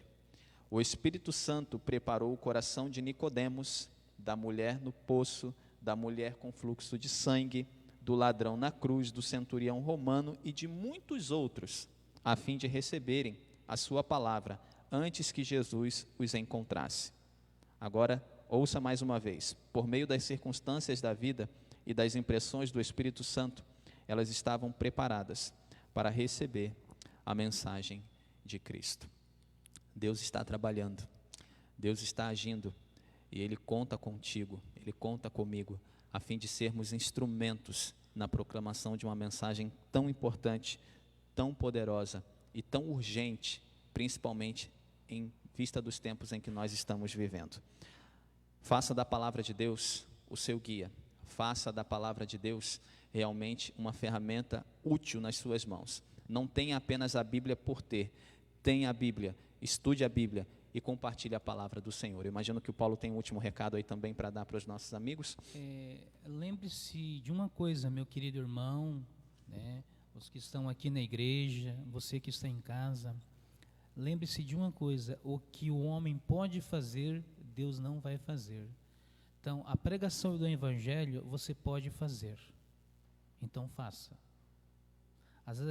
O Espírito Santo preparou o coração de Nicodemos, da mulher no poço, da mulher com fluxo de sangue, do ladrão na cruz, do centurião romano e de muitos outros, a fim de receberem a sua palavra antes que Jesus os encontrasse. Agora, ouça mais uma vez: por meio das circunstâncias da vida e das impressões do Espírito Santo, elas estavam preparadas para receber a mensagem de Cristo. Deus está trabalhando, Deus está agindo, e Ele conta contigo, Ele conta comigo, a fim de sermos instrumentos na proclamação de uma mensagem tão importante, tão poderosa e tão urgente, principalmente em vista dos tempos em que nós estamos vivendo. Faça da palavra de Deus o seu guia, faça da palavra de Deus realmente uma ferramenta útil nas suas mãos. Não tenha apenas a Bíblia por ter, tenha a Bíblia, estude a Bíblia e compartilhe a palavra do Senhor. Eu imagino que o Paulo tem um último recado aí também para dar para os nossos amigos. Lembre-se de uma coisa, meu querido irmão, né, os que estão aqui na igreja, você que está em casa, lembre-se de uma coisa: o que o homem pode fazer, Deus não vai fazer. Então, a pregação do Evangelho você pode fazer, então faça. Às vezes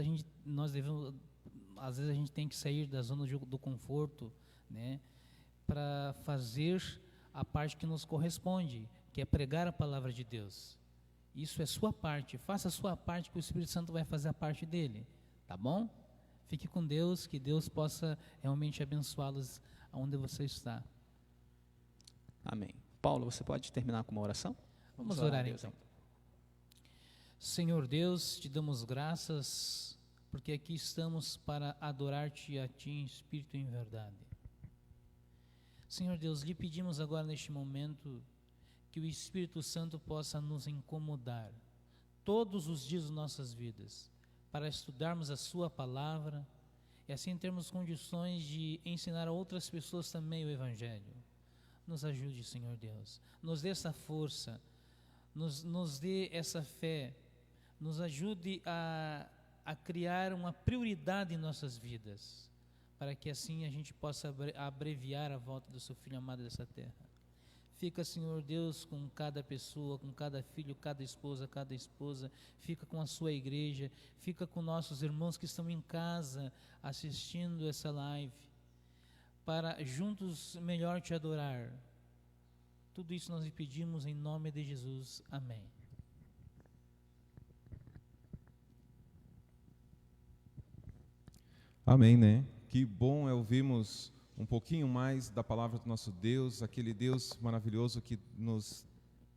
a gente tem que sair da zona do conforto, né, para fazer a parte que nos corresponde, que é pregar a palavra de Deus. Isso é sua parte, faça a sua parte, que o Espírito Santo vai fazer a parte dele, tá bom? Fique com Deus, que Deus possa realmente abençoá-los onde você está. Amém. Paulo, você pode terminar com uma oração? Vamos orar então. Senhor Deus, te damos graças, porque aqui estamos para adorar-te a ti em espírito e em verdade. Senhor Deus, lhe pedimos agora neste momento que o Espírito Santo possa nos incomodar todos os dias de nossas vidas, para estudarmos a sua palavra e assim termos condições de ensinar a outras pessoas também o Evangelho. Nos ajude, Senhor Deus, nos dê essa força, nos dê essa fé, nos ajude a criar uma prioridade em nossas vidas, para que assim a gente possa abreviar a volta do seu Filho amado dessa terra. Fica, Senhor Deus, com cada pessoa, com cada filho, cada esposa, fica com a sua igreja, fica com nossos irmãos que estão em casa assistindo essa live, para juntos melhor te adorar. Tudo isso nós lhe pedimos em nome de Jesus. Amém. Amém, né? Que bom é ouvirmos um pouquinho mais da palavra do nosso Deus, aquele Deus maravilhoso que nos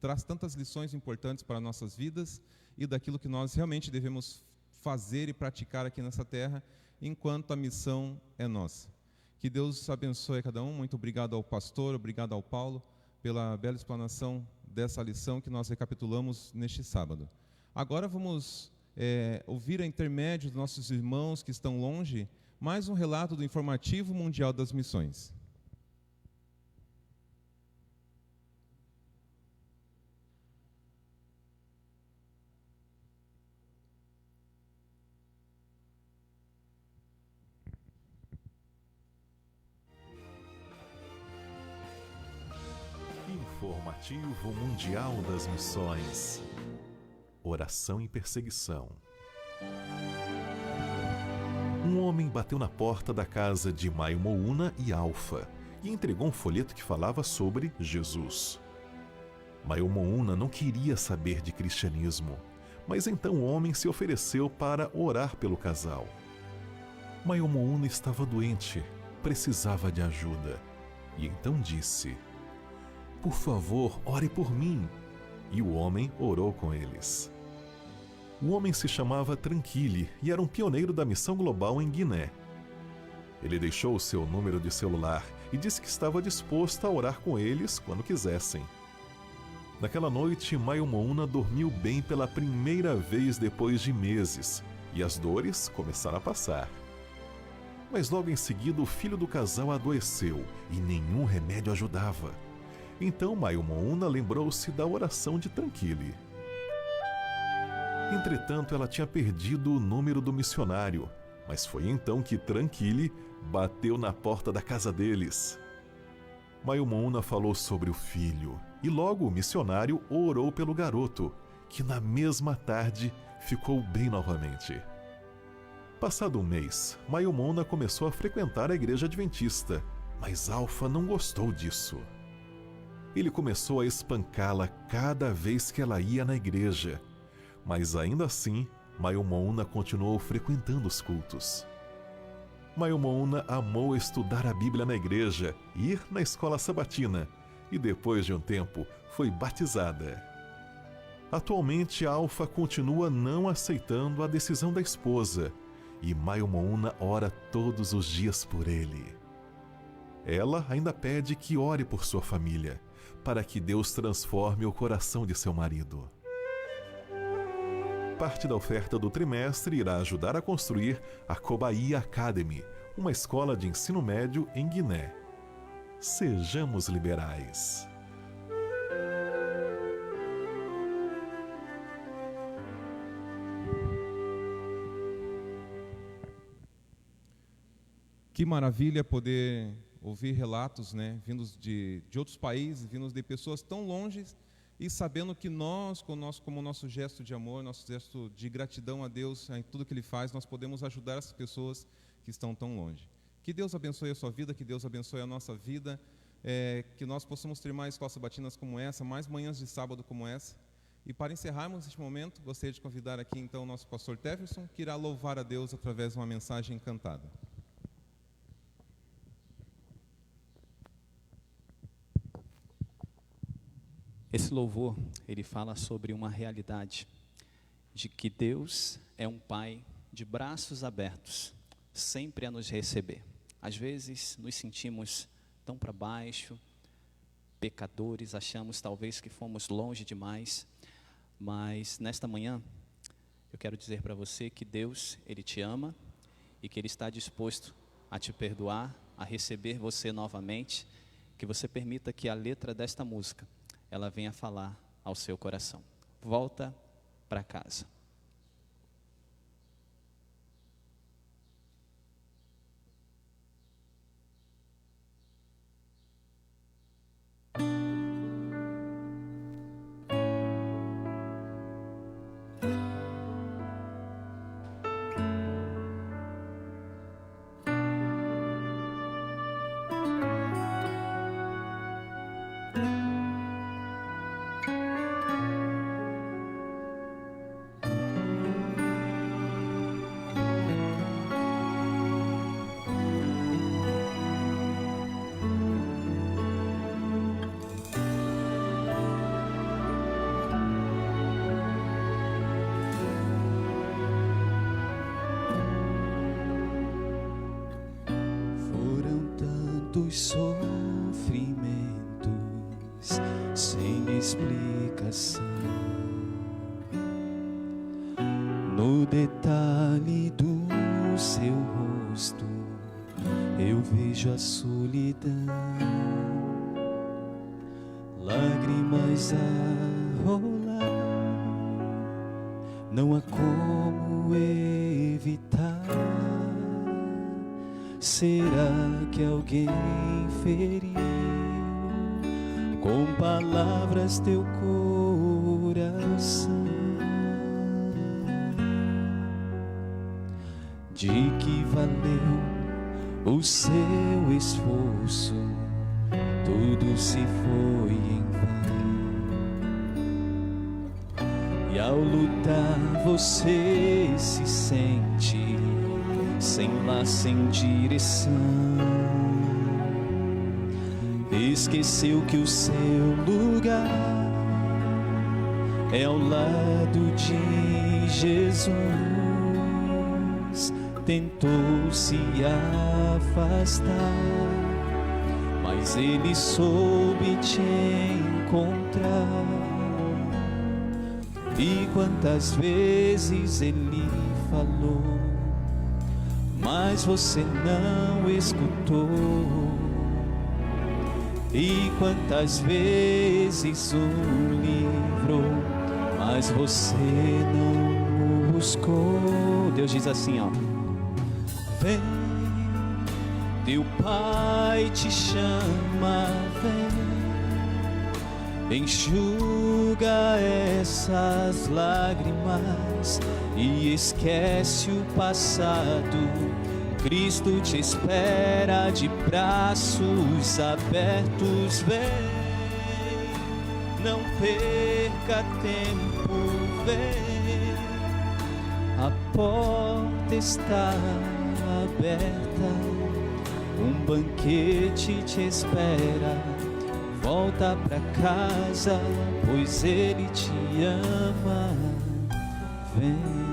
traz tantas lições importantes para nossas vidas e daquilo que nós realmente devemos fazer e praticar aqui nessa terra, enquanto a missão é nossa. Que Deus abençoe a cada um. Muito obrigado ao pastor, obrigado ao Paulo, pela bela explanação dessa lição que nós recapitulamos neste sábado. Agora vamos ouvir a intermédio dos nossos irmãos que estão longe, mais um relato do Informativo Mundial das Missões. Informativo Mundial das Missões. Oração e perseguição. Um homem bateu na porta da casa de Maio Mouna e Alfa e entregou um folheto que falava sobre Jesus. Maio Mouna não queria saber de cristianismo, mas então o homem se ofereceu para orar pelo casal. Maio Mouna estava doente, precisava de ajuda, e então disse: "Por favor, ore por mim." E o homem orou com eles. O homem se chamava Tranquille e era um pioneiro da missão global em Guiné. Ele deixou o seu número de celular e disse que estava disposto a orar com eles quando quisessem. Naquela noite, Maio Mouna dormiu bem pela primeira vez depois de meses e as dores começaram a passar. Mas logo em seguida o filho do casal adoeceu e nenhum remédio ajudava. Então Maio Mouna lembrou-se da oração de Tranquille. Entretanto, ela tinha perdido o número do missionário, mas foi então que Tranquille bateu na porta da casa deles. Maio Mouna falou sobre o filho e logo o missionário orou pelo garoto, que na mesma tarde ficou bem novamente. Passado um mês, Maio Mouna começou a frequentar a igreja adventista, mas Alfa não gostou disso. Ele começou a espancá-la cada vez que ela ia na igreja, mas ainda assim, Maio Mouna continuou frequentando os cultos. Maio Mouna amou estudar a Bíblia na igreja, ir na escola sabatina e depois de um tempo foi batizada. Atualmente, Alfa continua não aceitando a decisão da esposa e Maio Mouna ora todos os dias por ele. Ela ainda pede que ore por sua família, para que Deus transforme o coração de seu marido. Parte da oferta do trimestre irá ajudar a construir a Cobaia Academy, uma escola de ensino médio em Guiné. Sejamos liberais. Que maravilha poder ouvir relatos, né, vindos de outros países, vindos de pessoas tão longe, e sabendo que nós, como nosso gesto de amor, nosso gesto de gratidão a Deus, em tudo que Ele faz, nós podemos ajudar essas pessoas que estão tão longe. Que Deus abençoe a sua vida, que Deus abençoe a nossa vida, que nós possamos ter mais escolas sabatinas como essa, mais manhãs de sábado como essa. E para encerrarmos este momento, gostaria de convidar aqui então o nosso pastor Teverson, que irá louvar a Deus através de uma mensagem cantada. Esse louvor, ele fala sobre uma realidade de que Deus é um Pai de braços abertos, sempre a nos receber. Às vezes nos sentimos tão para baixo, pecadores, achamos talvez que fomos longe demais, mas nesta manhã eu quero dizer para você que Deus, Ele te ama e que Ele está disposto a te perdoar, a receber você novamente, que você permita que a letra desta música ela venha falar ao seu coração. Volta para casa. dos sofrimentos sem explicação. No detalhe do seu rosto eu vejo a solidão, lágrimas a rolar, não há como evitar. Será que alguém feriu com palavras teu coração? De que valeu o seu esforço? Tudo se foi em vão. E ao lutar você se sente sem lá, sem direção. Esqueceu que o seu lugar é ao lado de Jesus. Tentou se afastar, mas ele soube te encontrar. E quantas vezes ele falou, mas você não escutou. E quantas vezes o livrou, mas você não buscou. Deus diz assim, ó: vem, teu Pai te chama, vem, enxuga essas lágrimas e esquece o passado. Cristo te espera de braços abertos. Vem, não perca tempo, vem, a porta está aberta, um banquete te espera. Volta pra casa, pois ele te ama. Vem.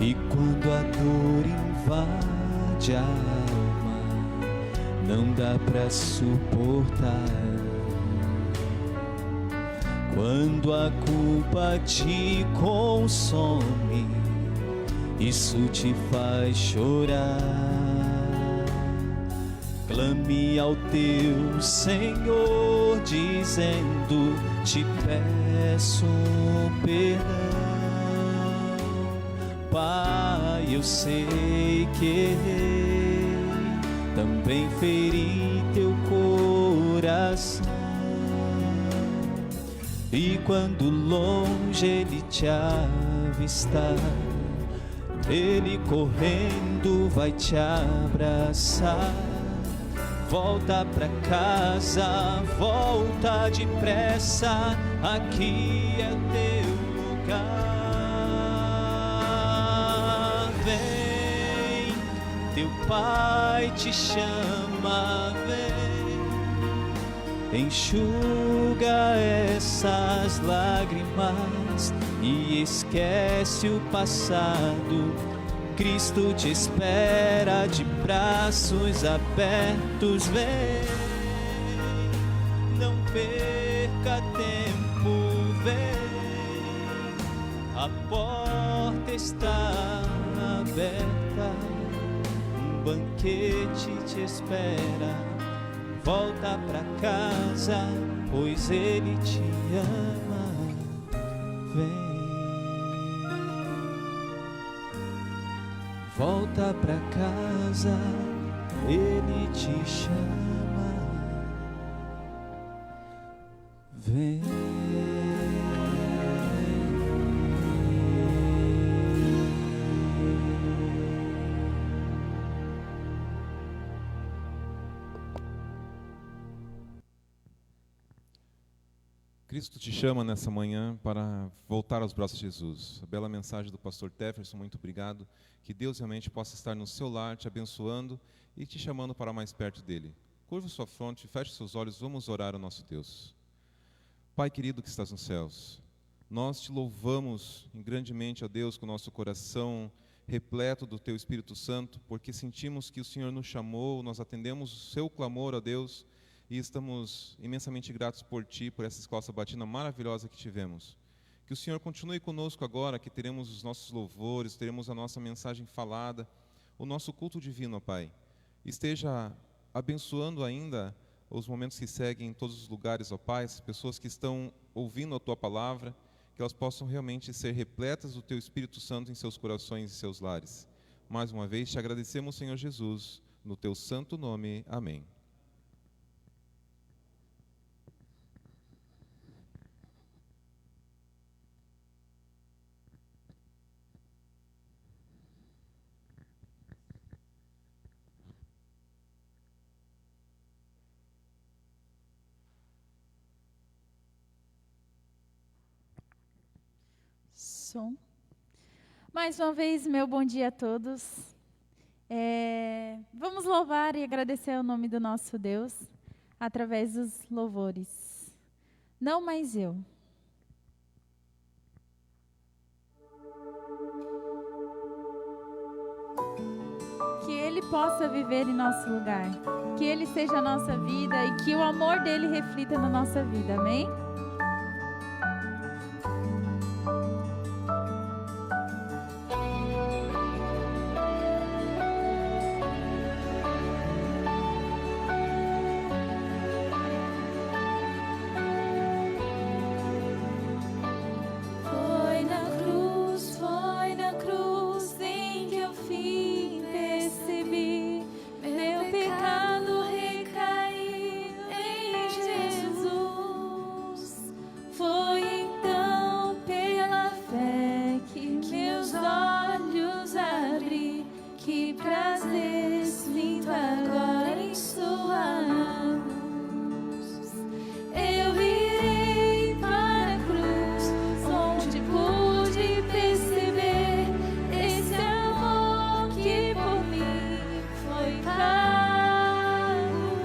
E quando a dor invade a alma, não dá pra suportar. Quando a culpa te consome, isso te faz chorar. Clame ao teu Senhor, dizendo: te peço perdão. Pai, eu sei que errei, também feri teu coração. E quando longe ele te avistar, ele correndo vai te abraçar. Volta pra casa, volta depressa, aqui é teu lugar. Vem, teu Pai te chama, vem, enxuga essas lágrimas e esquece o passado. Cristo te espera de braços abertos. Vem, não perca tempo, vem, a porta está aberta, um banquete te espera. Volta pra casa, pois ele te ama. Vem. Volta pra casa, ele te chama. Vem. Cristo te chama nessa manhã para voltar aos braços de Jesus. A bela mensagem do pastor Tefferson, muito obrigado. Que Deus realmente possa estar no seu lar, te abençoando e te chamando para mais perto dele. Curva sua fronte, feche seus olhos, vamos orar ao nosso Deus. Pai querido que estás nos céus, nós te louvamos grandemente, ó Deus, com o nosso coração repleto do Teu Espírito Santo, porque sentimos que o Senhor nos chamou, nós atendemos o Seu clamor, ó Deus, e estamos imensamente gratos por Ti, por essa escola sabatina maravilhosa que tivemos. Que o Senhor continue conosco agora, que teremos os nossos louvores, teremos a nossa mensagem falada, o nosso culto divino, ó Pai. Esteja abençoando ainda os momentos que seguem em todos os lugares, ó Pai, as pessoas que estão ouvindo a Tua palavra, que elas possam realmente ser repletas do Teu Espírito Santo em seus corações e seus lares. Mais uma vez, te agradecemos, Senhor Jesus, no Teu santo nome. Amém. Som. Mais uma vez, meu bom dia a todos. Vamos louvar e agradecer ao nome do nosso Deus através dos louvores. Não mais eu. Que Ele possa viver em nosso lugar, que Ele seja a nossa vida e que o amor dEle reflita na nossa vida, amém? Foi na cruz em que eu fim percebi, meu pecado recaiu em Jesus. Foi então pela fé que meus olhos abri, que prazer sinto agora em sua luz. Eu irei para a cruz, onde pude perceber esse amor que por mim foi pago.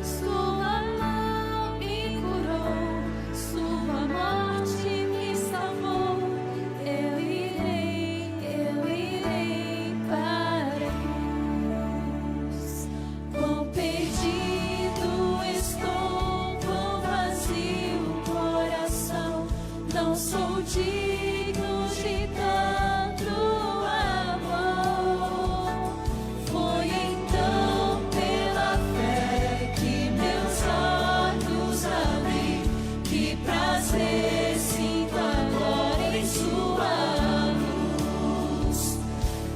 Sua mão me curou, sua morte me salvou. Eu irei para a cruz. Quão perdido estou, quão vazio o coração. Não sou digno de tanto amor. Foi então pela fé que meus olhos abri, que prazer sinto agora em sua luz.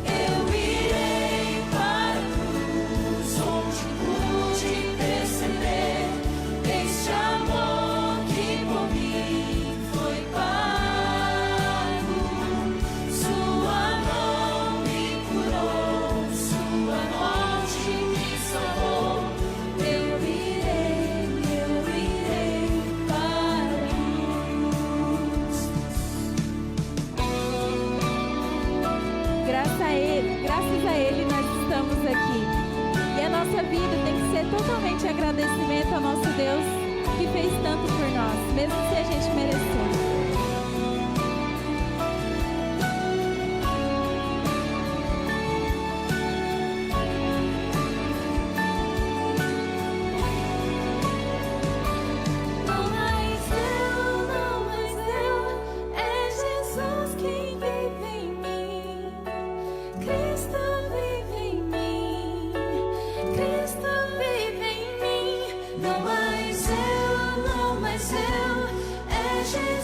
Eu irei para a cruz, onde pude perceber este amor que por mim foi pago. Sua mão me curou, sua morte me salvou. Eu irei para a cruz. Graças a Ele nós estamos aqui. E a nossa vida tem que ser totalmente agradecimento ao nosso Deus que fez tanto por nós, mesmo se a gente mereceu. Não mais eu, é Jesus quem vive em mim. Cristo vive em mim, Cristo vive em mim. Não mais eu, é Jesus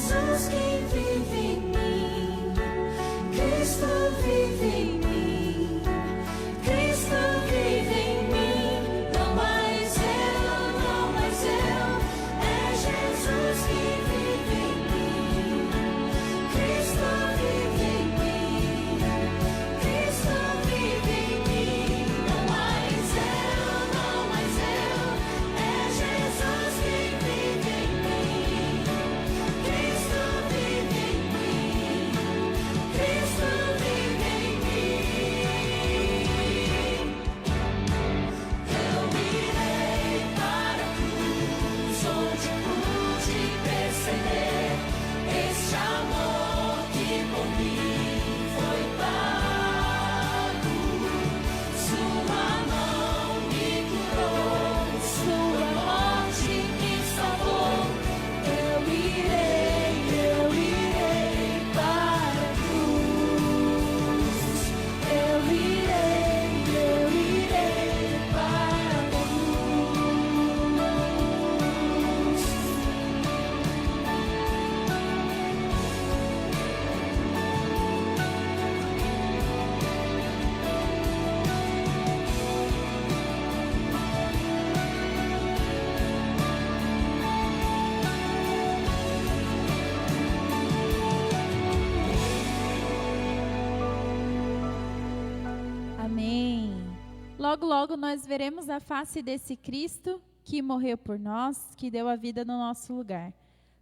logo, logo nós veremos a face desse Cristo que morreu por nós, que deu a vida no nosso lugar.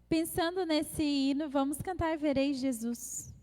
Pensando nesse hino, vamos cantar Verei Jesus.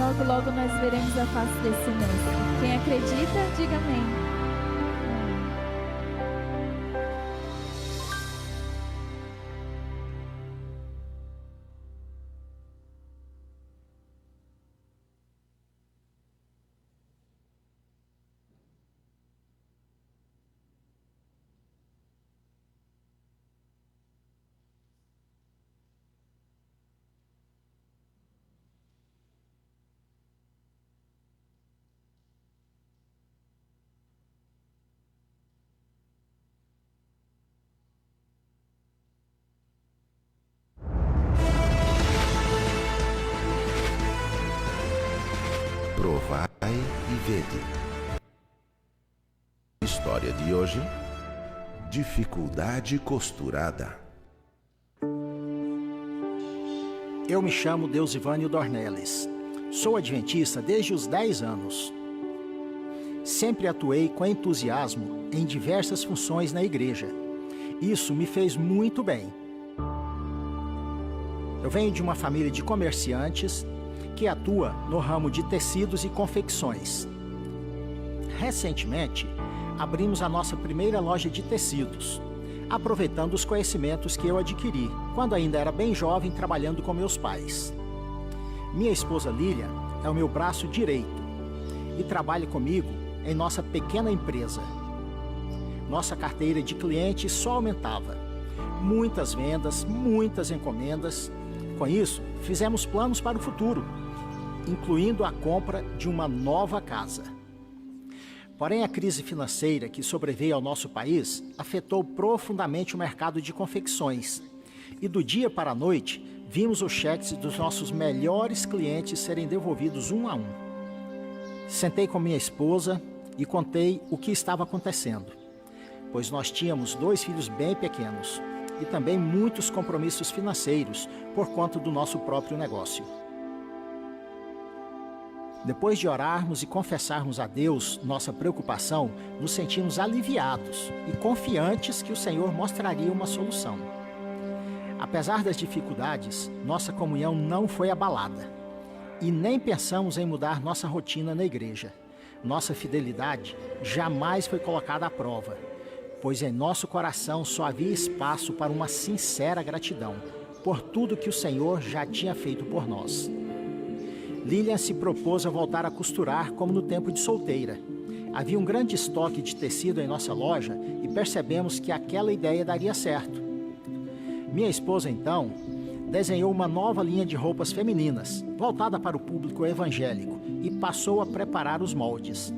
Logo, logo nós veremos a face desse mestre. Quem acredita, diga amém. Provai e vede. História de hoje: dificuldade costurada. Eu me chamo Deusivânio Dornelles. Sou adventista desde os 10 anos. Sempre atuei com entusiasmo em diversas funções na igreja. Isso me fez muito bem. Eu venho de uma família de comerciantes que atua no ramo de tecidos e confecções. Recentemente, abrimos a nossa primeira loja de tecidos, aproveitando os conhecimentos que eu adquiri quando ainda era bem jovem trabalhando com meus pais. Minha esposa Lilian é o meu braço direito e trabalha comigo em nossa pequena empresa. Nossa carteira de clientes só aumentava. Muitas vendas, muitas encomendas. Com isso, fizemos planos para o futuro, incluindo a compra de uma nova casa. Porém, a crise financeira que sobreveio ao nosso país afetou profundamente o mercado de confecções. E do dia para a noite, vimos os cheques dos nossos melhores clientes serem devolvidos um a um. Sentei com minha esposa e contei o que estava acontecendo, pois nós tínhamos 2 filhos bem pequenos e também muitos compromissos financeiros por conta do nosso próprio negócio. Depois de orarmos e confessarmos a Deus nossa preocupação, nos sentimos aliviados e confiantes que o Senhor mostraria uma solução. Apesar das dificuldades, nossa comunhão não foi abalada e nem pensamos em mudar nossa rotina na igreja. Nossa fidelidade jamais foi colocada à prova, pois em nosso coração só havia espaço para uma sincera gratidão por tudo que o Senhor já tinha feito por nós. Lilian se propôs a voltar a costurar como no tempo de solteira. Havia um grande estoque de tecido em nossa loja e percebemos que aquela ideia daria certo. Minha esposa, então, desenhou uma nova linha de roupas femininas, voltada para o público evangélico, e passou a preparar os moldes.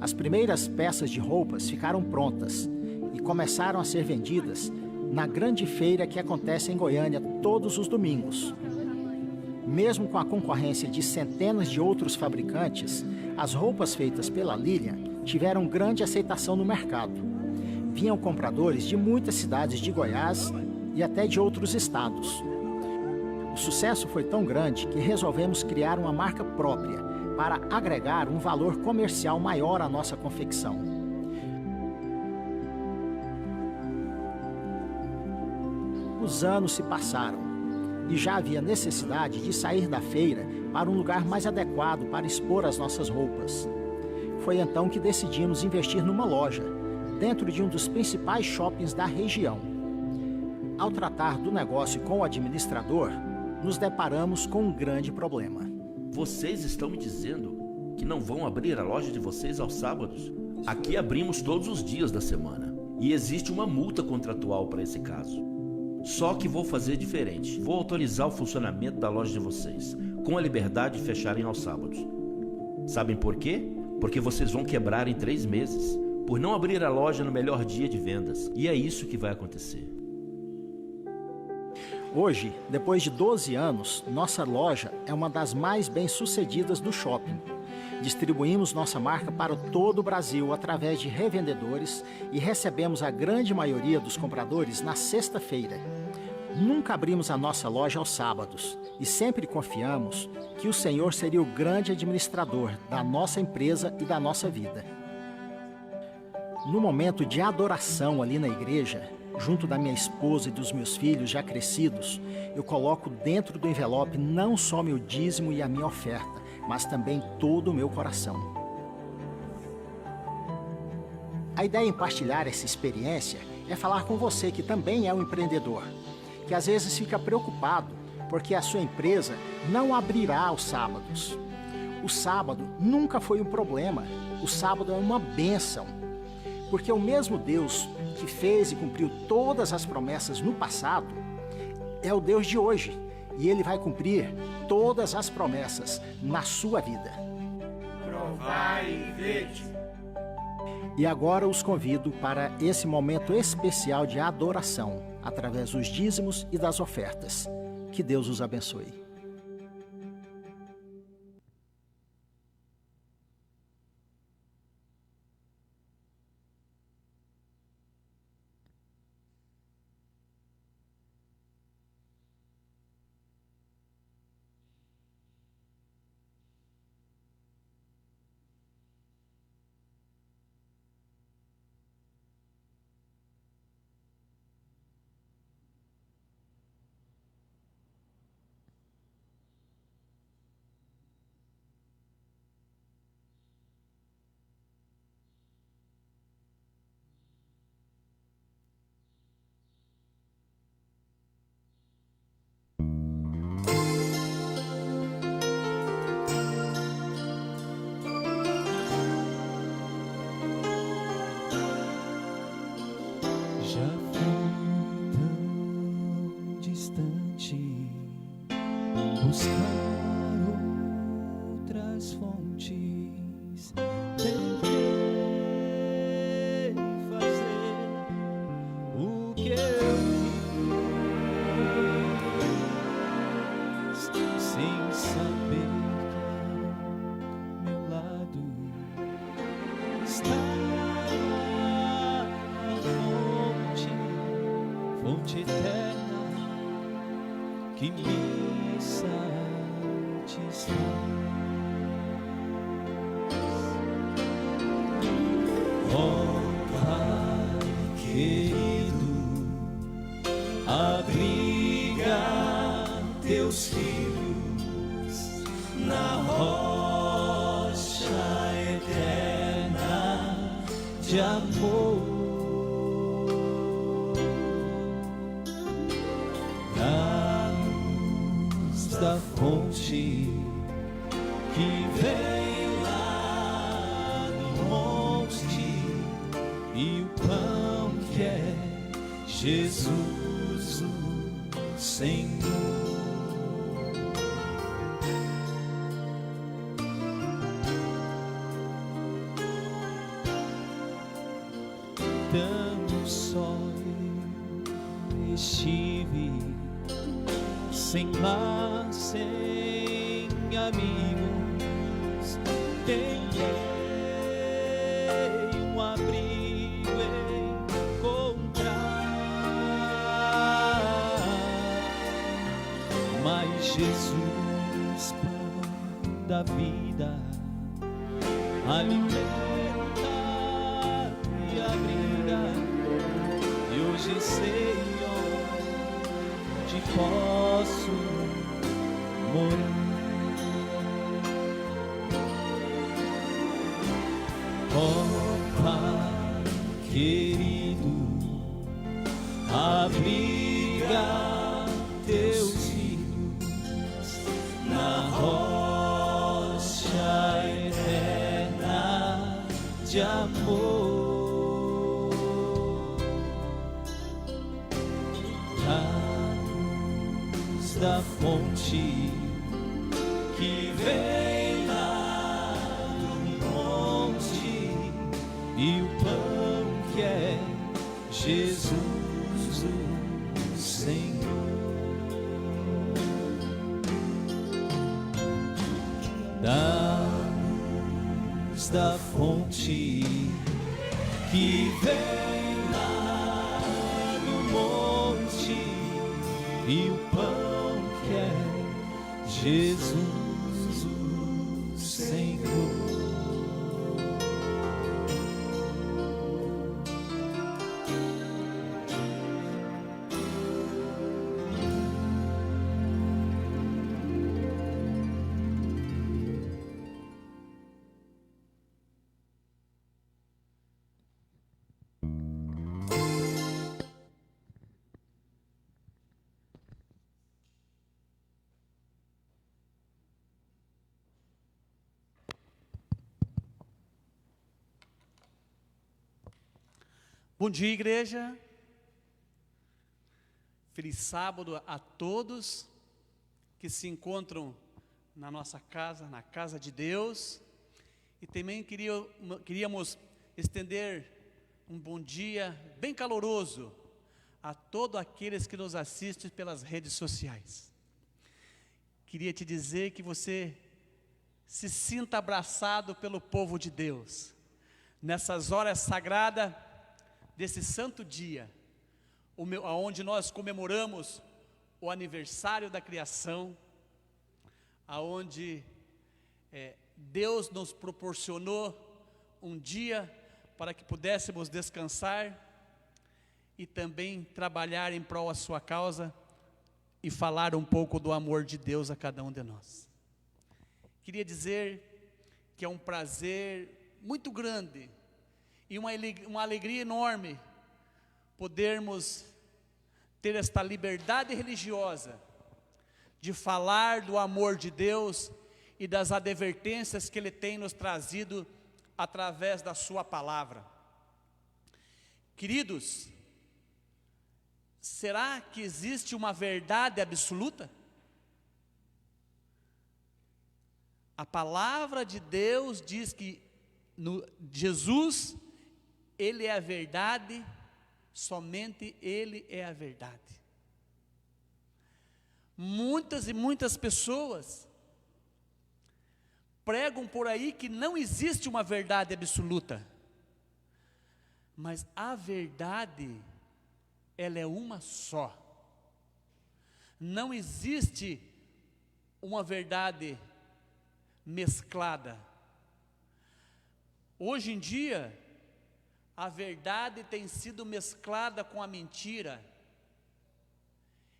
As primeiras peças de roupas ficaram prontas e começaram a ser vendidas na grande feira que acontece em Goiânia todos os domingos. Mesmo com a concorrência de centenas de outros fabricantes, as roupas feitas pela Lilian tiveram grande aceitação no mercado. Vinham compradores de muitas cidades de Goiás e até de outros estados. O sucesso foi tão grande que resolvemos criar uma marca própria para agregar um valor comercial maior à nossa confecção. Os anos se passaram e já havia necessidade de sair da feira para um lugar mais adequado para expor as nossas roupas. Foi então que decidimos investir numa loja, dentro de um dos principais shoppings da região. Ao tratar do negócio com o administrador, nos deparamos com um grande problema. Vocês estão me dizendo que não vão abrir a loja de vocês aos sábados? Aqui abrimos todos os dias da semana e existe uma multa contratual para esse caso. Só que vou fazer diferente. Vou autorizar o funcionamento da loja de vocês, com a liberdade de fecharem aos sábados. Sabem por quê? Porque vocês vão quebrar em 3 meses, por não abrir a loja no melhor dia de vendas. E é isso que vai acontecer. Hoje, depois de 12 anos, nossa loja é uma das mais bem-sucedidas do shopping. Distribuímos nossa marca para todo o Brasil através de revendedores e recebemos a grande maioria dos compradores na sexta-feira. Nunca abrimos a nossa loja aos sábados e sempre confiamos que o Senhor seria o grande administrador da nossa empresa e da nossa vida. No momento de adoração ali na igreja, junto da minha esposa e dos meus filhos já crescidos, eu coloco dentro do envelope não só meu dízimo e a minha oferta, mas também todo o meu coração. A ideia em partilhar essa experiência é falar com você que também é um empreendedor, que às vezes fica preocupado porque a sua empresa não abrirá aos sábados. O sábado nunca foi um problema, o sábado é uma bênção, porque o mesmo Deus que fez e cumpriu todas as promessas no passado é o Deus de hoje. E Ele vai cumprir todas as promessas na sua vida. Provai e vede. E agora os convido para esse momento especial de adoração, através dos dízimos e das ofertas. Que Deus os abençoe. Já fui tão distante buscar outras fontes. Tentei fazer o que eu quis, sem saber que ao meu lado está fonte eterna que me satisfaz. Oh Pai querido, abriga teus filhos na rocha eterna de amor. Da fonte que vem lá do monte e o pão que é Jesus o Senhor. Tão só eu estive sem lar, sem amigos, tentei um abrigo encontrar, mas Jesus, pão da vida, alimenta e abriga, e hoje sei onde posso morar. Oh Pai querido, abriga teus filhos na rocha eterna de amor. Da fonte que vem lá do monte e o pão que é Jesus o Senhor. Dá-nos da fonte que vem lá do monte e o pão que é Jesus o Senhor. Bom dia, igreja. Feliz sábado a todos que se encontram na nossa casa, na casa de Deus. E também queríamos estender um bom dia bem caloroso a todos aqueles que nos assistem pelas redes sociais. Queria te dizer que você se sinta abraçado pelo povo de Deus nessas horas sagradas desse santo dia, onde nós comemoramos o aniversário da criação, aonde Deus nos proporcionou um dia para que pudéssemos descansar e também trabalhar em prol da sua causa e falar um pouco do amor de Deus a cada um de nós. Queria dizer que é um prazer muito grande e uma alegria enorme podermos ter esta liberdade religiosa de falar do amor de Deus e das advertências que Ele tem nos trazido através da sua palavra. Queridos, será que existe uma verdade absoluta? A palavra de Deus diz que Jesus, Ele é a verdade, somente Ele é a verdade. Muitas e muitas pessoas pregam por aí que não existe uma verdade absoluta, mas a verdade, ela é uma só. Não existe uma verdade mesclada. Hoje em dia, a verdade tem sido mesclada com a mentira,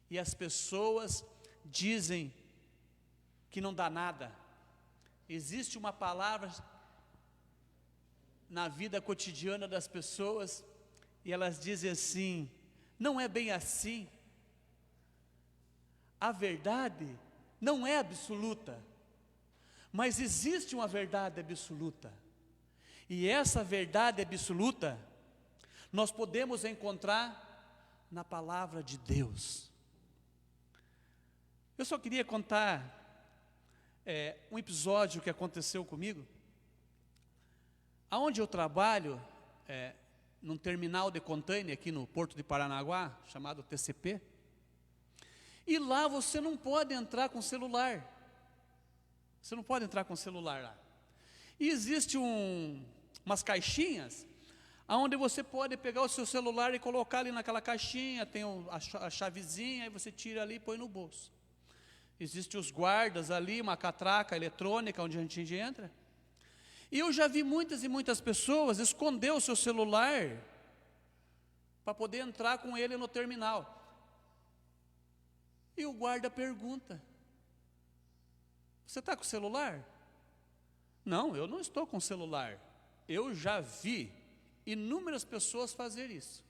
e as pessoas dizem que não dá nada. Existe uma palavra na vida cotidiana das pessoas, e elas dizem assim: não é bem assim. A verdade não é absoluta, mas existe uma verdade absoluta, e essa verdade absoluta nós podemos encontrar na palavra de Deus. Eu só queria contar um episódio que aconteceu comigo. Aonde eu trabalho, num terminal de container aqui no Porto de Paranaguá, chamado TCP, e lá você não pode entrar com celular. Você não pode entrar com celular lá. E existe umas caixinhas, onde você pode pegar o seu celular e colocar ali naquela caixinha, tem a chavezinha, e você tira ali e põe no bolso. Existem os guardas ali, uma catraca eletrônica onde a gente entra. E eu já vi muitas e muitas pessoas esconder o seu celular para poder entrar com ele no terminal. E o guarda pergunta: você está com o celular? Não, eu não estou com o celular. Eu já vi inúmeras pessoas fazer isso.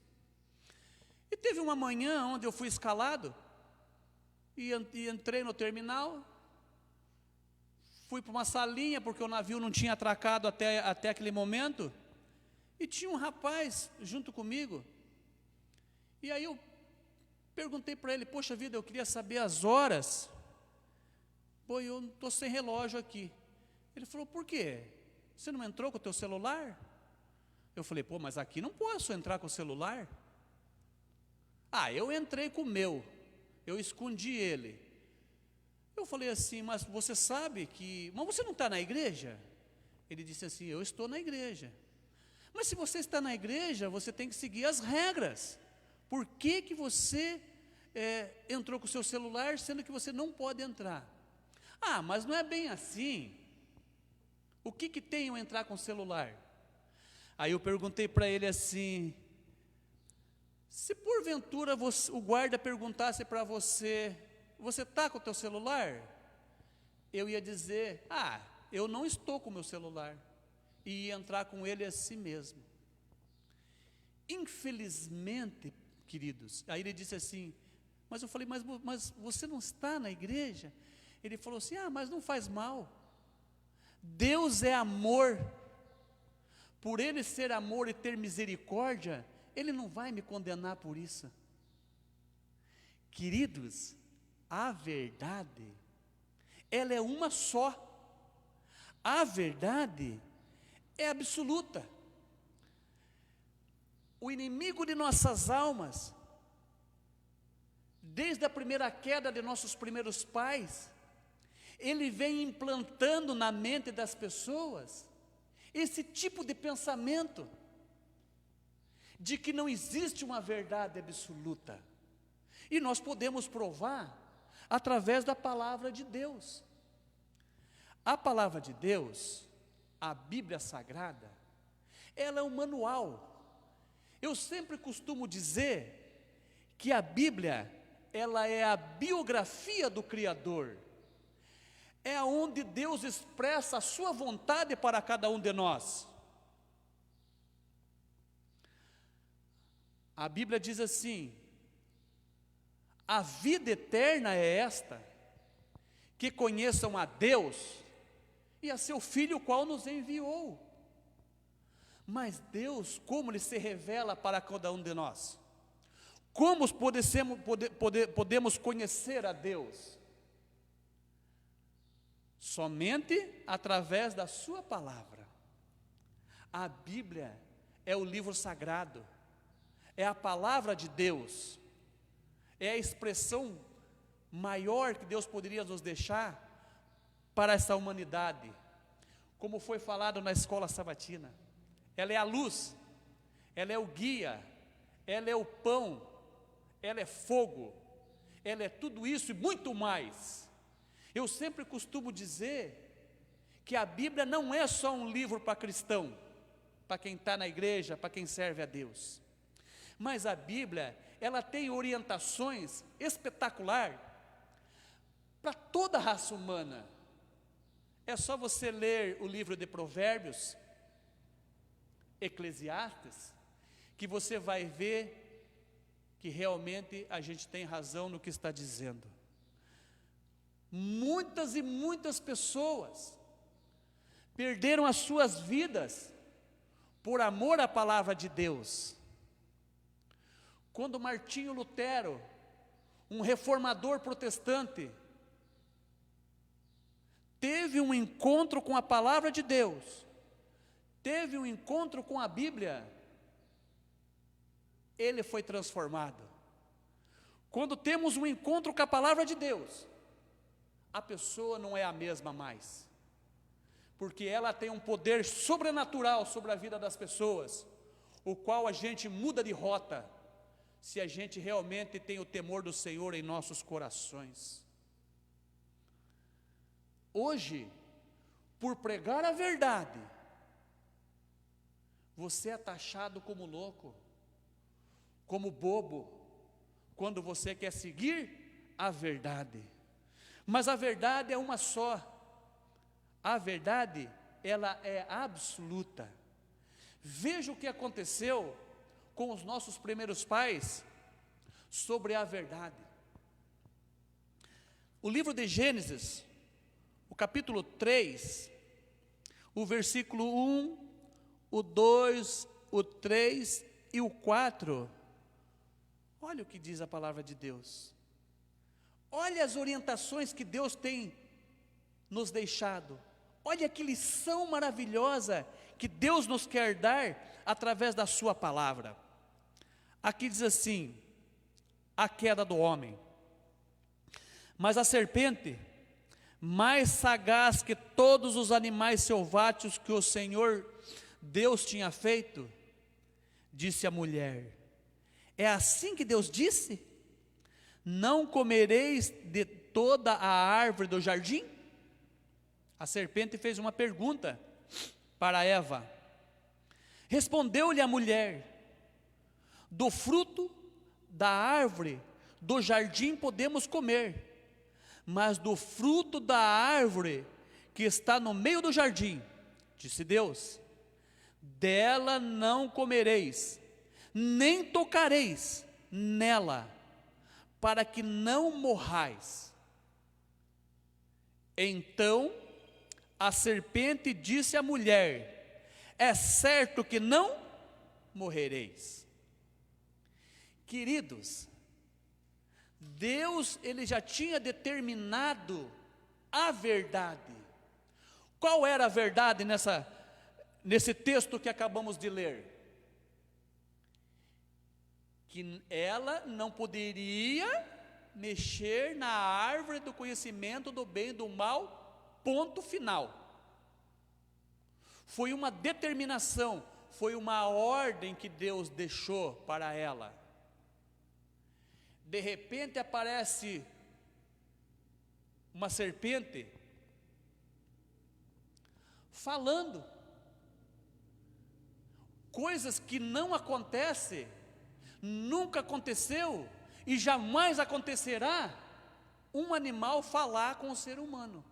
E teve uma manhã onde eu fui escalado, e entrei no terminal, fui para uma salinha, porque o navio não tinha atracado até aquele momento, e tinha um rapaz junto comigo, e aí eu perguntei para ele: poxa vida, eu queria saber as horas. Pô, eu estou sem relógio aqui. Ele falou: por quê? Você não entrou com o teu celular? Eu falei: pô, mas aqui não posso entrar com o celular. Ah, eu entrei com o meu, eu escondi ele. Eu falei assim: mas você sabe que... Mas você não está na igreja? Ele disse assim: eu estou na igreja. Mas se você está na igreja, você tem que seguir as regras. Por que você entrou com o seu celular, sendo que você não pode entrar? Ah, mas não é bem assim. O que tem eu entrar com o celular? Aí eu perguntei para ele assim: se porventura o guarda perguntasse para você: você está com o teu celular? Eu ia dizer: ah, eu não estou com o meu celular. E ia entrar com ele assim mesmo. Infelizmente, queridos, aí ele disse assim, mas eu falei: mas você não está na igreja? Ele falou assim: ah, mas não faz mal. Deus é amor. Por Ele ser amor e ter misericórdia, Ele não vai me condenar por isso. Queridos, a verdade, ela é uma só. A verdade é absoluta. O inimigo de nossas almas, desde a primeira queda de nossos primeiros pais, ele vem implantando na mente das pessoas esse tipo de pensamento, de que não existe uma verdade absoluta. E nós podemos provar através da palavra de Deus. A palavra de Deus, a Bíblia Sagrada, ela é um manual. Eu sempre costumo dizer que a Bíblia, ela é a biografia do Criador. É onde Deus expressa a sua vontade para cada um de nós. A Bíblia diz assim: a vida eterna é esta, que conheçam a Deus e a seu Filho, o qual nos enviou. Mas Deus, como Ele se revela para cada um de nós? Como podemos conhecer a Deus? Somente através da sua palavra. A Bíblia é o livro sagrado, é a palavra de Deus, é a expressão maior que Deus poderia nos deixar para essa humanidade. Como foi falado na escola sabatina, ela é a luz, ela é o guia, ela é o pão, ela é fogo, ela é tudo isso e muito mais. Eu sempre costumo dizer que a Bíblia não é só um livro para cristão, para quem está na igreja, para quem serve a Deus. Mas a Bíblia, ela tem orientações espetaculares para toda a raça humana. É só você ler o livro de Provérbios, Eclesiastes, que você vai ver que realmente a gente tem razão no que está dizendo. Muitas e muitas pessoas perderam as suas vidas por amor à palavra de Deus. Quando Martinho Lutero, um reformador protestante, teve um encontro com a palavra de Deus, teve um encontro com a Bíblia, ele foi transformado. Quando temos um encontro com a palavra de Deus, a pessoa não é a mesma mais, porque ela tem um poder sobrenatural sobre a vida das pessoas, o qual a gente muda de rota, se a gente realmente tem o temor do Senhor em nossos corações. Hoje, por pregar a verdade, você é taxado como louco, como bobo, quando você quer seguir a verdade. Mas a verdade é uma só. A verdade, ela é absoluta. Veja o que aconteceu com os nossos primeiros pais sobre a verdade. O livro de Gênesis, o capítulo 3, o versículo 1, o 2, o 3 e o 4, olha o que diz a palavra de Deus. Olha as orientações que Deus tem nos deixado. Olha que lição maravilhosa que Deus nos quer dar através da sua palavra. Aqui diz assim: a queda do homem. Mas a serpente, mais sagaz que todos os animais selváticos que o Senhor Deus tinha feito, disse à mulher: é assim que Deus disse? Não comereis de toda a árvore do jardim? A serpente fez uma pergunta para Eva. Respondeu-lhe a mulher: do fruto da árvore do jardim podemos comer, mas do fruto da árvore que está no meio do jardim, disse Deus, dela não comereis, nem tocareis nela, para que não morrais. Então a serpente disse à mulher: é certo que não morrereis. Queridos, Deus, Ele já tinha determinado a verdade. Qual era a verdade nesse texto que acabamos de ler? Que ela não poderia mexer na árvore do conhecimento do bem e do mal, ponto final. Foi uma determinação, foi uma ordem que Deus deixou para ela. De repente aparece uma serpente falando coisas que não acontecem, nunca aconteceu e jamais acontecerá um animal falar com o ser humano,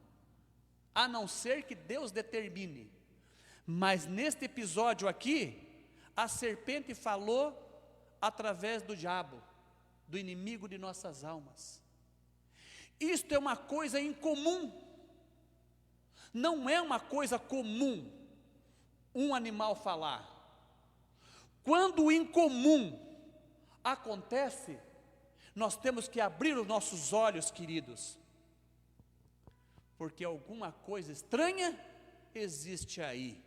a não ser que Deus determine. Mas neste episódio aqui, a serpente falou através do diabo, do inimigo de nossas almas. Isto é uma coisa incomum. Não é uma coisa comum um animal falar. Quando o incomum acontece, nós temos que abrir os nossos olhos, queridos, porque alguma coisa estranha existe aí,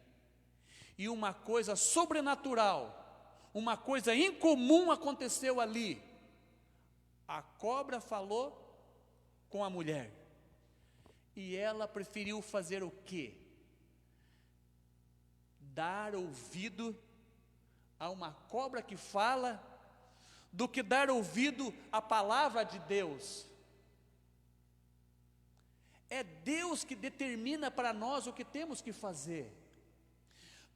e uma coisa sobrenatural, uma coisa incomum aconteceu ali. A cobra falou com a mulher, e ela preferiu fazer o quê? Dar ouvido a uma cobra que fala, do que dar ouvido à palavra de Deus. É Deus que determina para nós o que temos que fazer,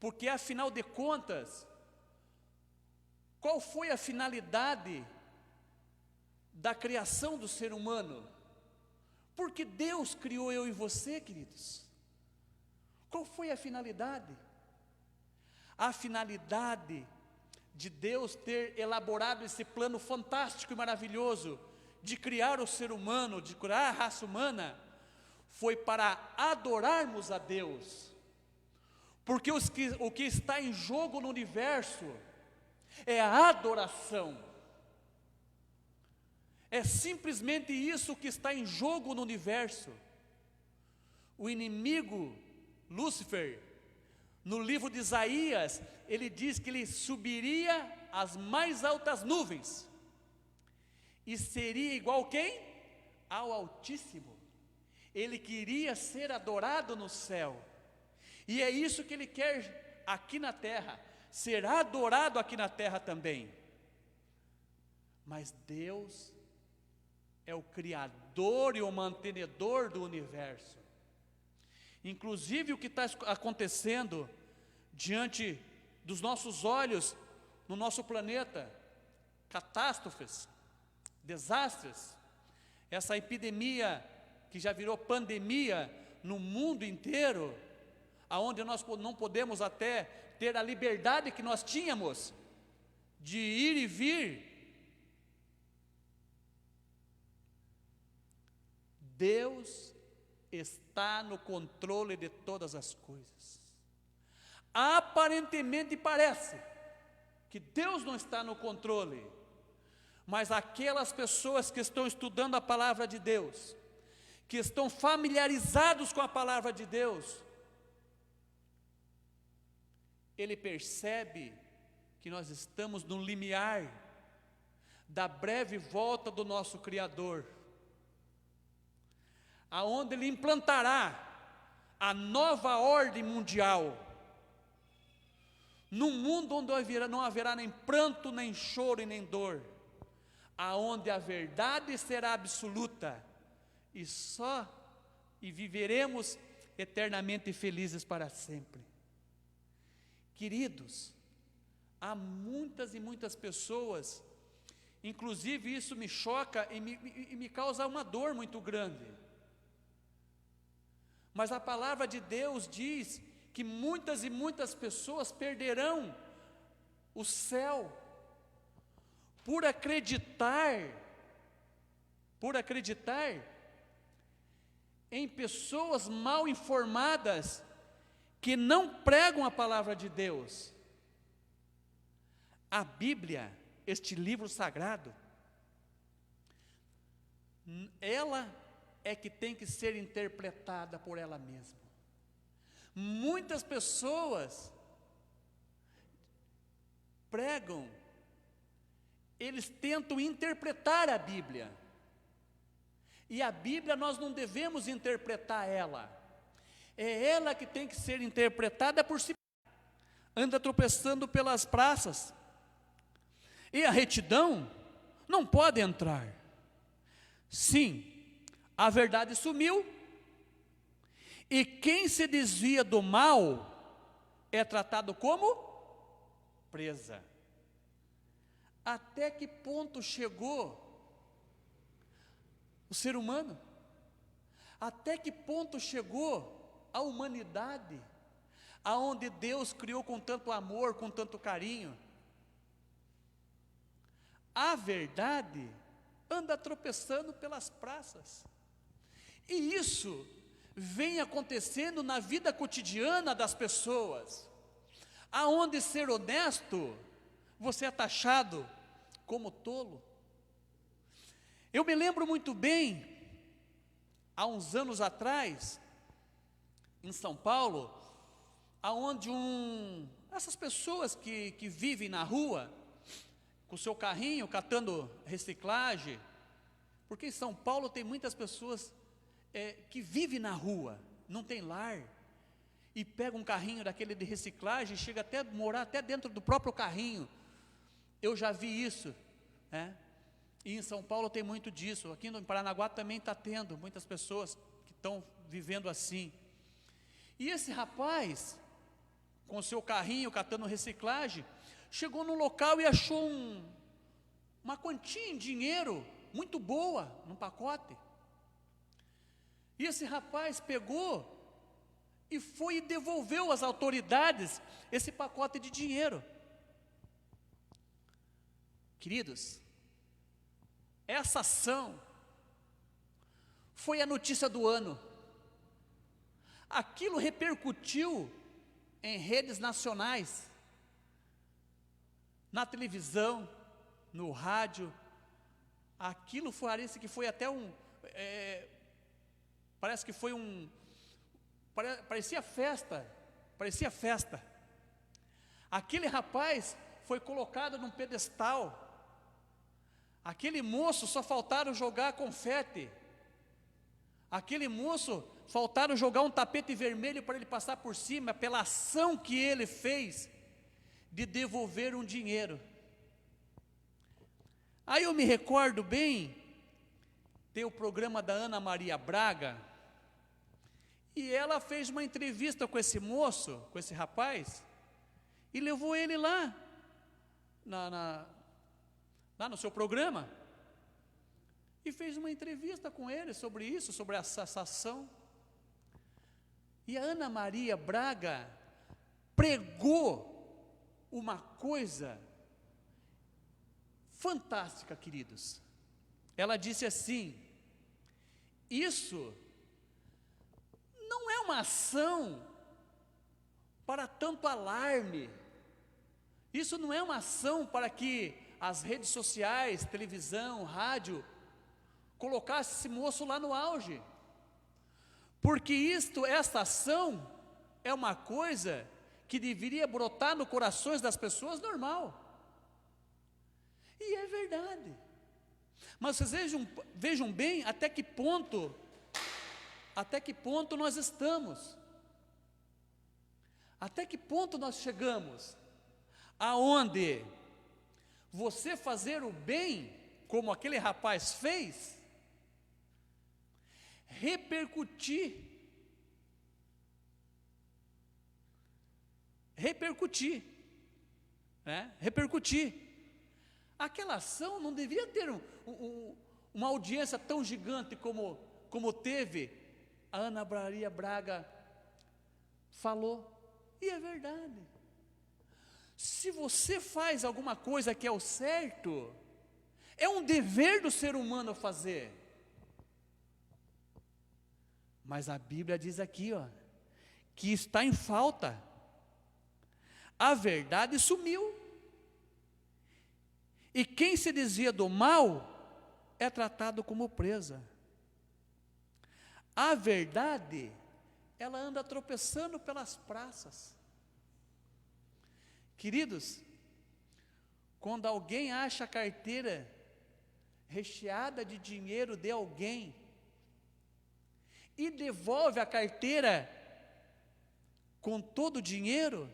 porque afinal de contas, qual foi a finalidade da criação do ser humano? Porque Deus criou eu e você, queridos. Qual foi a finalidade? A finalidade de Deus ter elaborado esse plano fantástico e maravilhoso de criar o ser humano, de criar a raça humana, foi para adorarmos a Deus. Porque o que está em jogo no universo é a adoração. É simplesmente isso que está em jogo no universo. O inimigo, Lúcifer, no livro de Isaías, ele diz que ele subiria às mais altas nuvens, e seria igual quem? Ao Altíssimo. Ele queria ser adorado no céu, e é isso que ele quer aqui na terra, ser adorado aqui na terra também. Mas Deus é o Criador e o mantenedor do universo. Inclusive o que está acontecendo diante dos nossos olhos no nosso planeta, catástrofes, desastres, essa epidemia que já virou pandemia no mundo inteiro, aonde nós não podemos até ter a liberdade que nós tínhamos de ir e vir. Deus está no controle de todas as coisas. Aparentemente parece que Deus não está no controle, mas aquelas pessoas que estão estudando a palavra de Deus, que estão familiarizados com a palavra de Deus, ele percebe que nós estamos no limiar da breve volta do nosso Criador, aonde ele implantará a nova ordem mundial, num mundo onde não haverá nem pranto, nem choro e nem dor, aonde a verdade será absoluta, e viveremos eternamente felizes para sempre. Queridos, há muitas e muitas pessoas, inclusive isso me choca e me causa uma dor muito grande, mas a palavra de Deus diz que muitas e muitas pessoas perderão o céu por acreditar em pessoas mal informadas que não pregam a palavra de Deus. A Bíblia, este livro sagrado, ela é que tem que ser interpretada por ela mesma. Muitas pessoas pregam, eles tentam interpretar a Bíblia, e a Bíblia nós não devemos interpretar ela, é ela que tem que ser interpretada por si. Anda tropeçando pelas praças, e a retidão não pode entrar. Sim, a verdade sumiu, e quem se desvia do mal é tratado como presa. Até que ponto chegou o ser humano? Até que ponto chegou a humanidade, aonde Deus criou com tanto amor, com tanto carinho? A verdade anda tropeçando pelas praças. E isso vem acontecendo na vida cotidiana das pessoas, aonde ser honesto, você é taxado como tolo. Eu me lembro muito bem, há uns anos atrás, em São Paulo, aonde essas pessoas que vivem na rua, com seu carrinho, catando reciclagem, porque em São Paulo tem muitas pessoas que vivem na rua, não tem lar, e pega um carrinho daquele de reciclagem, chega até a morar até dentro do próprio carrinho. Eu já vi isso, né? E em São Paulo tem muito disso, aqui no Paranaguá também está tendo muitas pessoas que estão vivendo assim. E esse rapaz, com o seu carrinho catando reciclagem, chegou no local e achou uma quantia em dinheiro muito boa, num pacote. E esse rapaz pegou e foi e devolveu às autoridades esse pacote de dinheiro. Queridos, essa ação foi a notícia do ano. Aquilo repercutiu em redes nacionais, na televisão, no rádio. Aquilo parece que foi até parece que foi parecia festa. Aquele rapaz foi colocado num pedestal. Aquele moço só faltaram jogar confete. Aquele moço faltaram jogar um tapete vermelho para ele passar por cima, pela ação que ele fez de devolver um dinheiro. Aí eu me recordo bem, tem o programa da Ana Maria Braga, e ela fez uma entrevista com esse moço, com esse rapaz, e levou ele lá, lá no seu programa, e fez uma entrevista com ele sobre isso, sobre essa ação. E a Ana Maria Braga pregou uma coisa fantástica, queridos. Ela disse assim: isso não é uma ação para tanto alarme, isso não é uma ação para que as redes sociais, televisão, rádio, colocasse esse moço lá no auge, porque esta ação é uma coisa que deveria brotar no corações das pessoas normal. E é verdade. Mas vocês vejam bem até que ponto nós estamos. Até que ponto nós chegamos? Aonde você fazer o bem, como aquele rapaz fez, repercutir. Aquela ação não devia ter uma audiência tão gigante como teve. A Ana Maria Braga falou, e é verdade. Se você faz alguma coisa que é o certo, é um dever do ser humano fazer. Mas a Bíblia diz aqui, que está em falta. A verdade sumiu. E quem se desvia do mal é tratado como presa. A verdade, ela anda tropeçando pelas praças. Queridos, quando alguém acha a carteira recheada de dinheiro de alguém e devolve a carteira com todo o dinheiro,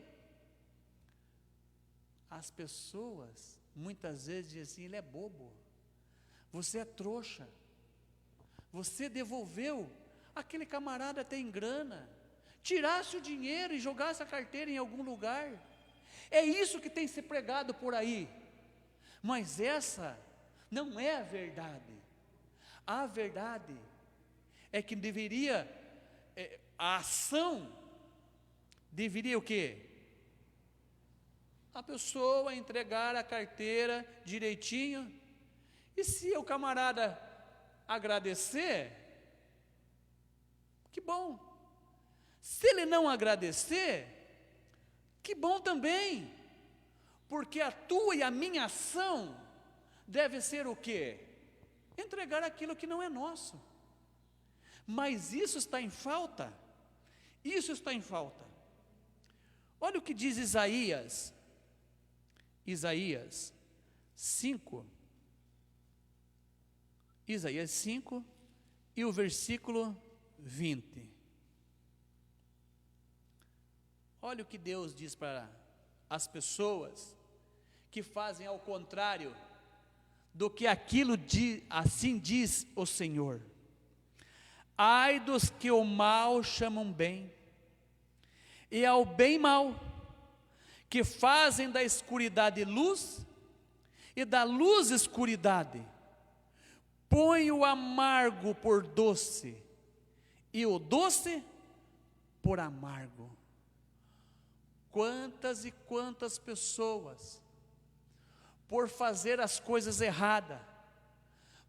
as pessoas muitas vezes dizem assim: ele é bobo, você é trouxa, você devolveu, aquele camarada tem grana, tirasse o dinheiro e jogasse a carteira em algum lugar. É isso que tem se pregado por aí, mas essa não é a verdade. A verdade é que deveria, a ação deveria o quê? A pessoa entregar a carteira direitinho, e se o camarada agradecer, que bom. Se ele não agradecer, que bom também, porque a tua e a minha ação deve ser o quê? Entregar aquilo que não é nosso. Mas isso está em falta. Isso está em falta. Olha o que diz Isaías 5. Isaías 5 e o versículo 20. Olha o que Deus diz para as pessoas que fazem ao contrário do que aquilo assim diz o Senhor. Ai dos que o mal chamam bem, e ao bem mal, que fazem da escuridade luz, e da luz escuridade, põe o amargo por doce, e o doce por amargo. Quantas e quantas pessoas, por fazer as coisas erradas,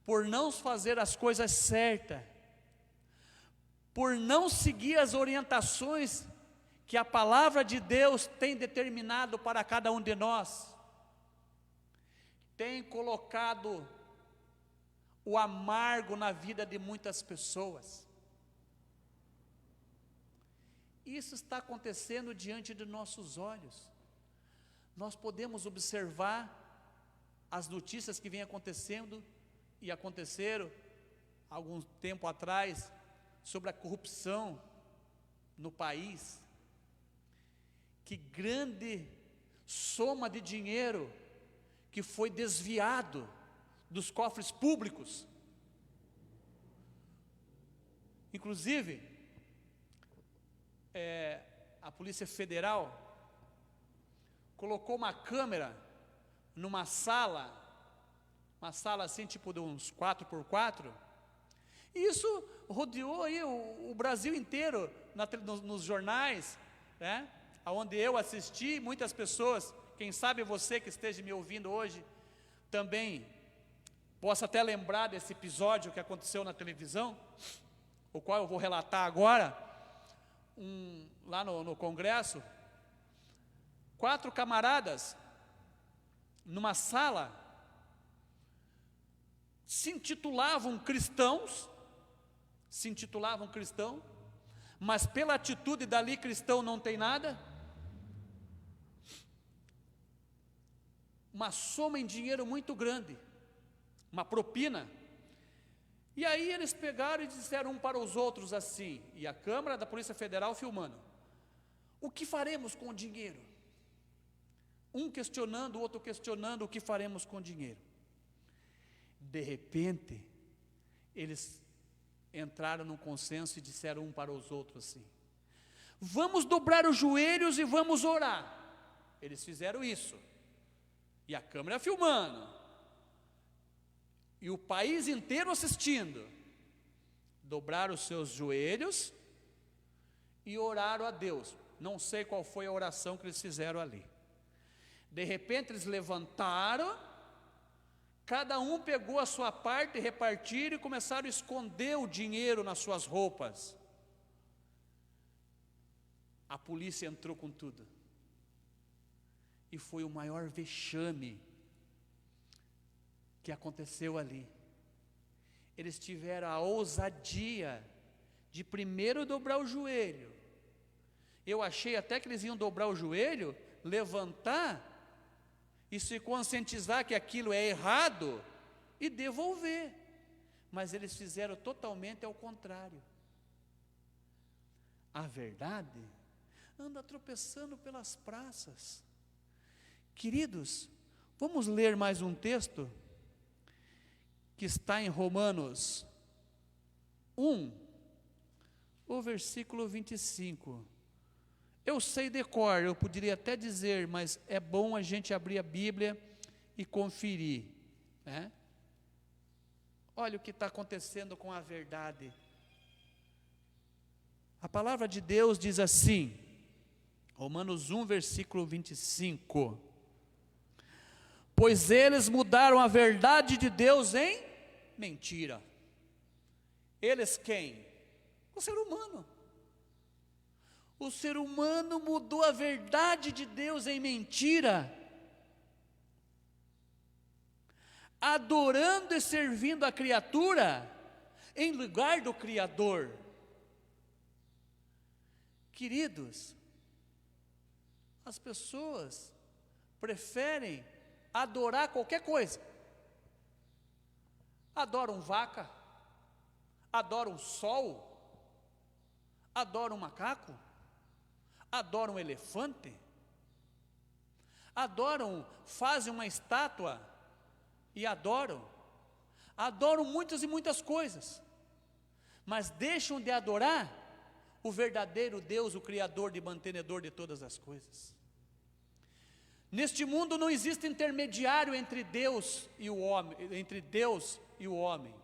por não fazer as coisas certas, por não seguir as orientações que a palavra de Deus tem determinado para cada um de nós, tem colocado o amargo na vida de muitas pessoas. Isso está acontecendo diante de nossos olhos. Nós podemos observar as notícias que vêm acontecendo e aconteceram há algum tempo atrás sobre a corrupção no país. Que grande soma de dinheiro que foi desviado dos cofres públicos. Inclusive, a Polícia Federal colocou uma câmera numa sala, assim tipo de uns 4x4, e isso rodeou aí o Brasil inteiro, nos jornais, né? Onde eu assisti, muitas pessoas, quem sabe você que esteja me ouvindo hoje, também possa até lembrar desse episódio que aconteceu na televisão, o qual eu vou relatar agora. Lá no Congresso, 4 camaradas, numa sala, se intitulavam cristãos, mas pela atitude dali cristão não tem nada, uma soma em dinheiro muito grande, uma propina. E aí eles pegaram e disseram um para os outros assim, e a Câmara da Polícia Federal filmando: o que faremos com o dinheiro? Um questionando, o outro questionando o que faremos com o dinheiro. De repente, eles entraram num consenso e disseram um para os outros assim: vamos dobrar os joelhos e vamos orar. Eles fizeram isso, e a câmera filmando, e o país inteiro assistindo. Dobraram os seus joelhos e oraram a Deus. Não sei qual foi a oração que eles fizeram ali. De repente eles levantaram, cada um pegou a sua parte, repartiram e começaram a esconder o dinheiro nas suas roupas. A polícia entrou com tudo. E foi o maior vexame que aconteceu ali. Eles tiveram a ousadia de primeiro dobrar o joelho. Eu achei até que eles iam dobrar o joelho, levantar e se conscientizar que aquilo é errado e devolver. Mas eles fizeram totalmente ao contrário. A verdade anda tropeçando pelas praças. Queridos, vamos ler mais um texto que está em Romanos 1, o versículo 25. Eu sei de cor, eu poderia até dizer, mas é bom a gente abrir a Bíblia e conferir, né? Olha o que está acontecendo com a verdade. A palavra de Deus diz assim, Romanos 1, versículo 25: pois eles mudaram a verdade de Deus em mentira. Eles quem? Com o ser humano. O ser humano mudou a verdade de Deus em mentira, adorando e servindo a criatura em lugar do Criador. Queridos, as pessoas preferem adorar qualquer coisa. Adoram vaca, adoram sol, adoram macaco, adoram elefante, adoram, fazem uma estátua e adoram muitas e muitas coisas, mas deixam de adorar o verdadeiro Deus, o Criador e mantenedor de todas as coisas. Neste mundo não existe intermediário entre Deus e o homem.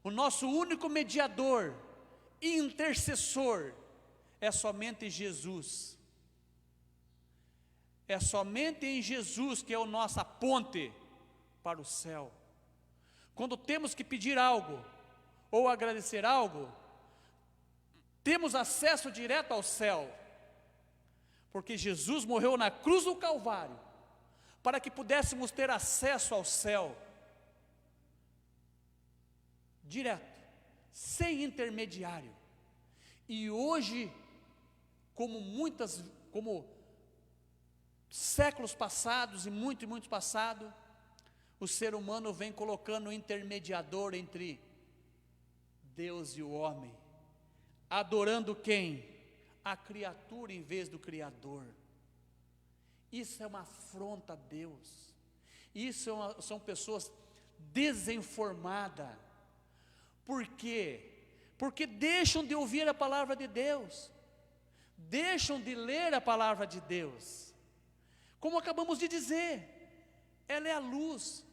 O nosso único mediador e intercessor é somente Jesus. É somente em Jesus que é a nossa ponte para o céu. Quando temos que pedir algo ou agradecer algo, temos acesso direto ao céu, porque Jesus morreu na cruz do Calvário para que pudéssemos ter acesso ao céu direto, sem intermediário. E hoje, como séculos passados e muitos passados, o ser humano vem colocando um intermediador entre Deus e o homem, adorando quem? A criatura em vez do Criador. Isso é uma afronta a Deus. Isso são pessoas desinformadas. Por quê? Porque deixam de ouvir a palavra de Deus, deixam de ler a palavra de Deus. Como acabamos de dizer, ela é a luz.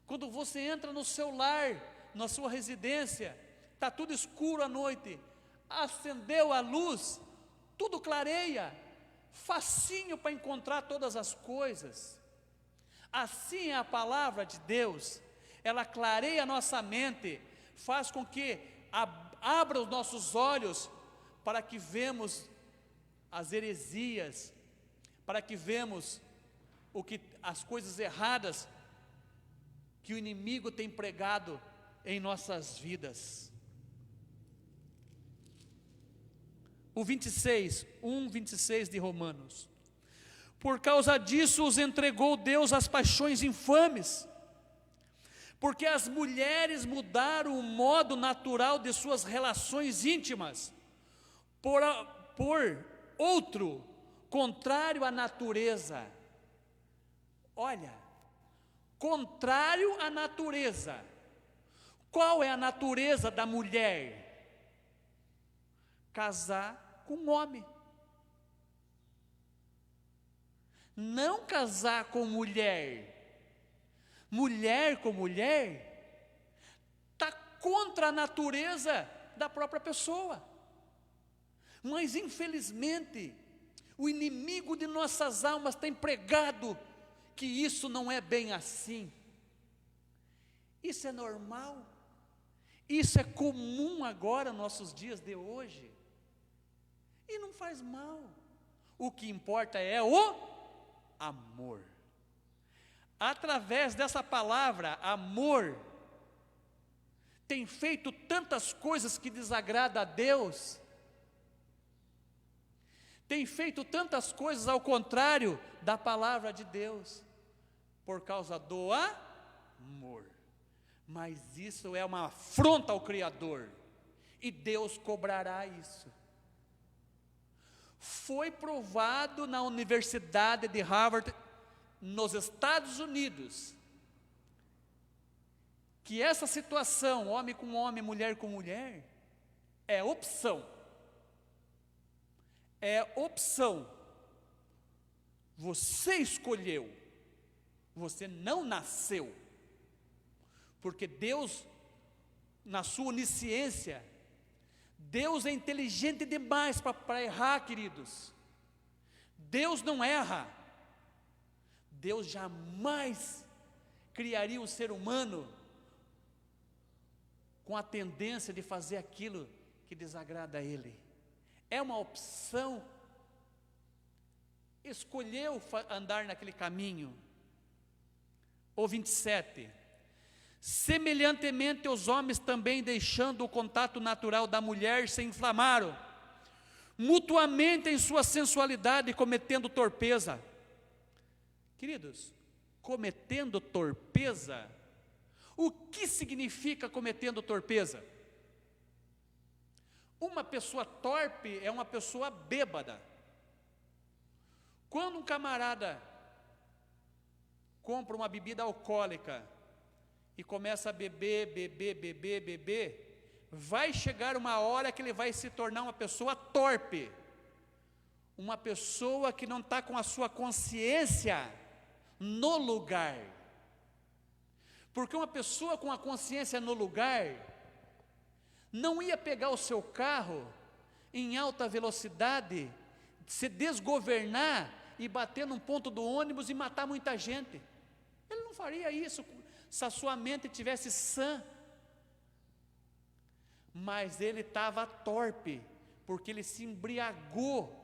Quando você entra no seu lar, na sua residência, está tudo escuro à noite, acendeu a luz, tudo clareia, facinho para encontrar todas as coisas. Assim é a palavra de Deus, ela clareia a nossa mente, faz com que abra os nossos olhos para que vemos as heresias, para que vemos as coisas erradas que o inimigo tem pregado em nossas vidas. O 26 de Romanos. Por causa disso os entregou Deus às paixões infames, porque as mulheres mudaram o modo natural de suas relações íntimas por outro, contrário à natureza. Olha, contrário à natureza. Qual é a natureza da mulher? Casar com um homem. Não casar com mulher. Mulher com mulher está contra a natureza da própria pessoa. Mas infelizmente o inimigo de nossas almas tem pregado que isso não é bem assim. Isso é normal. Isso é comum agora, nossos dias de hoje. E não faz mal. O que importa é o amor. Através dessa palavra, amor, tem feito tantas coisas que desagradam a Deus, tem feito tantas coisas ao contrário da palavra de Deus, por causa do amor. Mas isso é uma afronta ao Criador, e Deus cobrará isso. Foi provado na Universidade de Harvard, nos Estados Unidos, que essa situação, homem com homem, mulher com mulher, é opção. É opção. Você escolheu, você não nasceu, porque Deus, na sua onisciência, Deus é inteligente demais para errar, queridos. Deus não erra. Deus jamais criaria um ser humano com a tendência de fazer aquilo que desagrada a Ele. É uma opção. Escolheu andar naquele caminho. O 27. Semelhantemente os homens também, deixando o contato natural da mulher, se inflamaram mutuamente em sua sensualidade, cometendo torpeza. Queridos, cometendo torpeza, o que significa cometendo torpeza? Uma pessoa torpe é uma pessoa bêbada. Quando um camarada compra uma bebida alcoólica e começa a beber, vai chegar uma hora que ele vai se tornar uma pessoa torpe, uma pessoa que não está com a sua consciência no lugar, porque uma pessoa com a consciência no lugar, não ia pegar o seu carro em alta velocidade, se desgovernar e bater num ponto do ônibus e matar muita gente. Ele não faria isso se a sua mente estivesse sã. Mas ele estava torpe, porque ele se embriagou.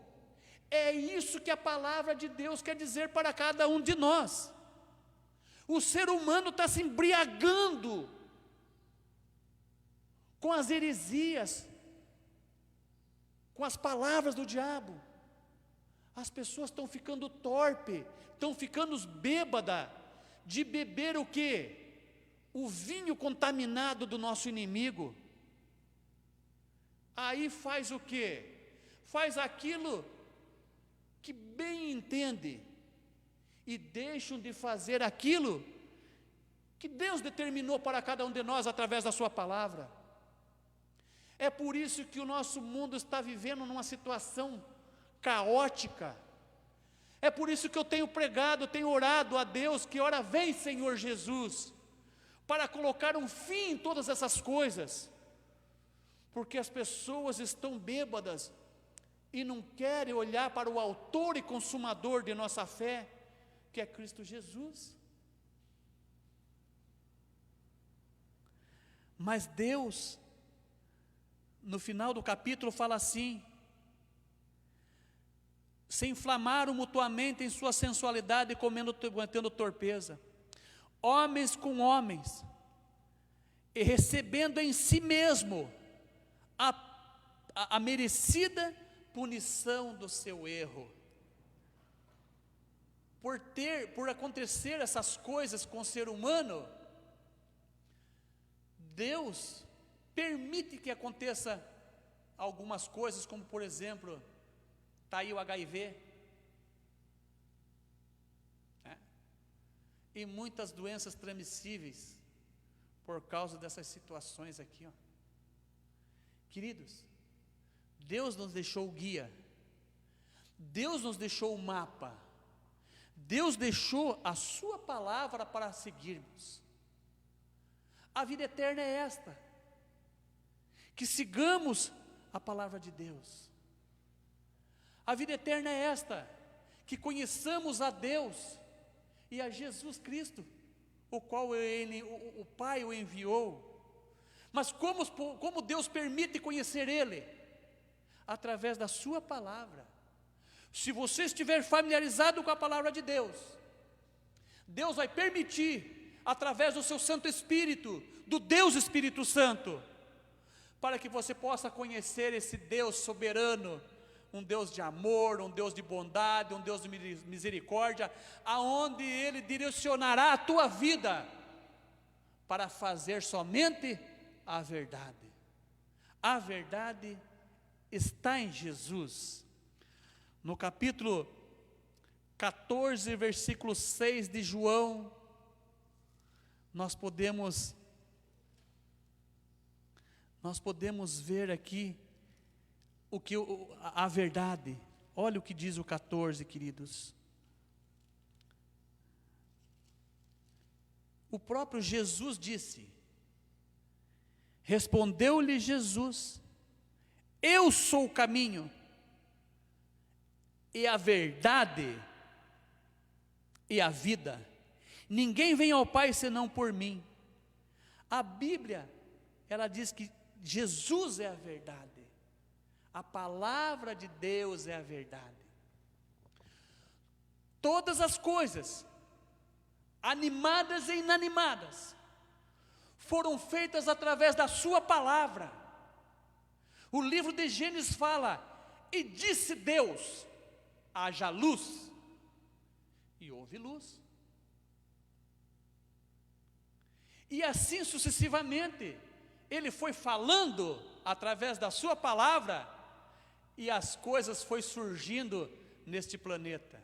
É isso que a palavra de Deus quer dizer para cada um de nós. O ser humano está se embriagando com as heresias, com as palavras do diabo. As pessoas estão ficando torpes, estão ficando bêbadas de beber o quê? O vinho contaminado do nosso inimigo. Aí faz o quê? Faz aquilo que bem entende e deixam de fazer aquilo que Deus determinou para cada um de nós através da sua palavra. É por isso que o nosso mundo está vivendo numa situação caótica. É por isso que eu tenho pregado, tenho orado a Deus, que ora vem, Senhor Jesus, para colocar um fim em todas essas coisas, porque as pessoas estão bêbadas e não querem olhar para o autor e consumador de nossa fé, que é Cristo Jesus. Mas Deus, no final do capítulo, fala assim: se inflamaram mutuamente em sua sensualidade, cometendo torpeza, homens com homens, e recebendo em si mesmo a merecida punição do seu erro. Por acontecer essas coisas com o ser humano, Deus permite que aconteça algumas coisas, como por exemplo, está aí o HIV, e muitas doenças transmissíveis, por causa dessas situações aqui, ó. Queridos, Deus nos deixou o guia, Deus nos deixou o mapa, Deus deixou a sua palavra para seguirmos. A vida eterna é esta, que sigamos a palavra de Deus. A vida eterna é esta, que conheçamos a Deus e a Jesus Cristo, o qual o Pai o enviou. Mas como Deus permite conhecer Ele? Através da sua palavra. Se você estiver familiarizado com a palavra de Deus, Deus vai permitir, através do seu Santo Espírito, do Deus Espírito Santo, para que você possa conhecer esse Deus soberano, um Deus de amor, um Deus de bondade, um Deus de misericórdia, aonde Ele direcionará a tua vida para fazer somente a verdade. A verdade está em Jesus. No capítulo 14, versículo 6 de João, nós podemos ver aqui a verdade. Olha o que diz o 14, queridos. O próprio Jesus disse, respondeu-lhe Jesus: eu sou o caminho e a verdade e a vida. Ninguém vem ao Pai senão por mim. A Bíblia, ela diz que Jesus é a verdade. A palavra de Deus é a verdade. Todas as coisas, animadas e inanimadas, foram feitas através da sua palavra. O livro de Gênesis fala: e disse Deus, haja luz, e houve luz. E assim sucessivamente, ele foi falando através da sua palavra, e as coisas foi surgindo neste planeta.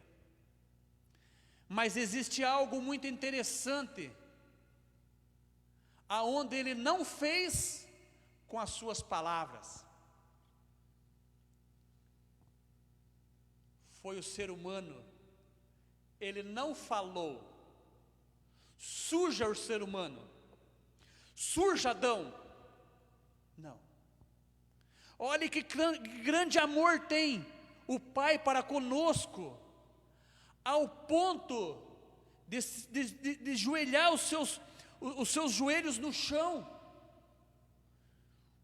Mas existe algo muito interessante, aonde ele não fez com as suas palavras. Foi o ser humano. Ele não falou: surja o ser humano, surja Adão. Não. Olhe que grande amor tem o Pai para conosco, ao ponto de joelhar os seus joelhos no chão.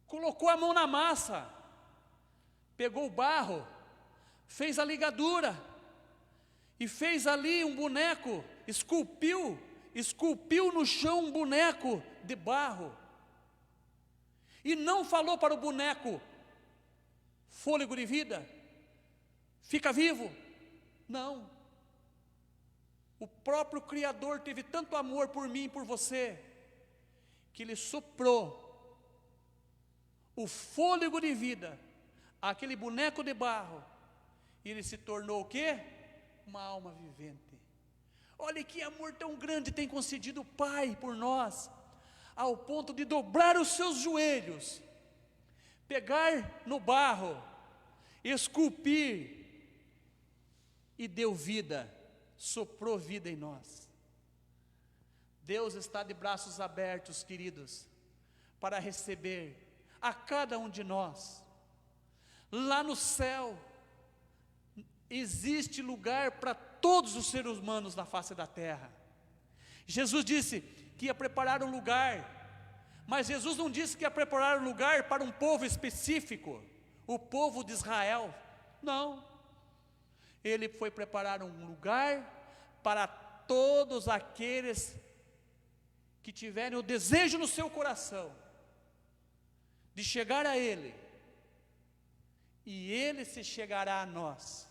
Colocou a mão na massa, pegou o barro, fez a ligadura, e fez ali um boneco, esculpiu no chão um boneco de barro, e não falou para o boneco: fôlego de vida, fica vivo. Não. O próprio Criador teve tanto amor por mim e por você, que Ele soprou o fôlego de vida, aquele boneco de barro, e ele se tornou o quê? Uma alma vivente. Olha que amor tão grande tem concedido o Pai por nós, ao ponto de dobrar os seus joelhos, pegar no barro, esculpir, e deu vida, soprou vida em nós. Deus está de braços abertos, queridos, para receber a cada um de nós. Lá no céu existe lugar para todos os seres humanos na face da terra. Jesus disse que ia preparar um lugar, mas Jesus não disse que ia preparar um lugar para um povo específico, o povo de Israel. Não. Ele foi preparar um lugar para todos aqueles que tiverem o desejo no seu coração de chegar a Ele, e Ele se chegará a nós,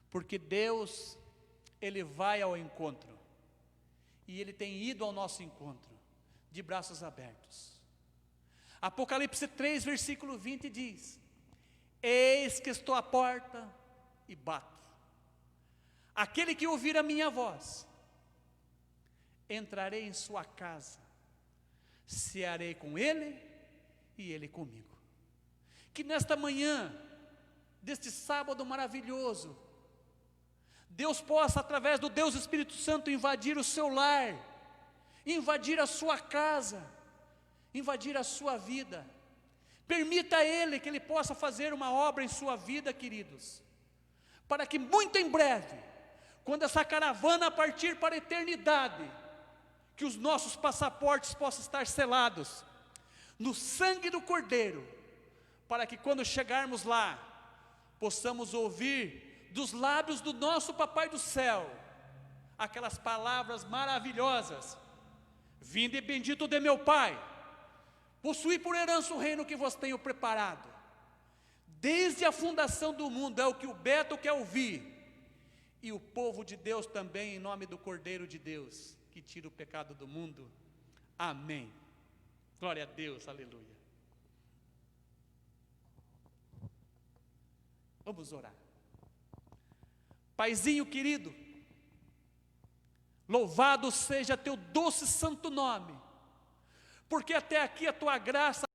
porque Deus, Ele vai ao encontro, e Ele tem ido ao nosso encontro, de braços abertos. Apocalipse 3, versículo 20 diz: eis que estou à porta e bato. Aquele que ouvir a minha voz, entrarei em sua casa, cearei com ele e ele comigo. Que nesta manhã, deste sábado maravilhoso, Deus possa, através do Deus Espírito Santo, invadir o seu lar, invadir a sua casa, invadir a sua vida. Permita a Ele que Ele possa fazer uma obra em sua vida, queridos, para que muito em breve, quando essa caravana partir para a eternidade, que os nossos passaportes possam estar selados no sangue do Cordeiro, para que quando chegarmos lá, possamos ouvir dos lábios do nosso Papai do céu, aquelas palavras maravilhosas: vinde bendito de meu Pai, possuí por herança o reino que vos tenho preparado. Desde a fundação do mundo, é o que o Beto quer ouvir, e o povo de Deus também, em nome do Cordeiro de Deus, que tira o pecado do mundo. Amém. Glória a Deus, aleluia. Vamos orar. Paizinho querido, louvado seja teu doce santo nome, porque até aqui a tua graça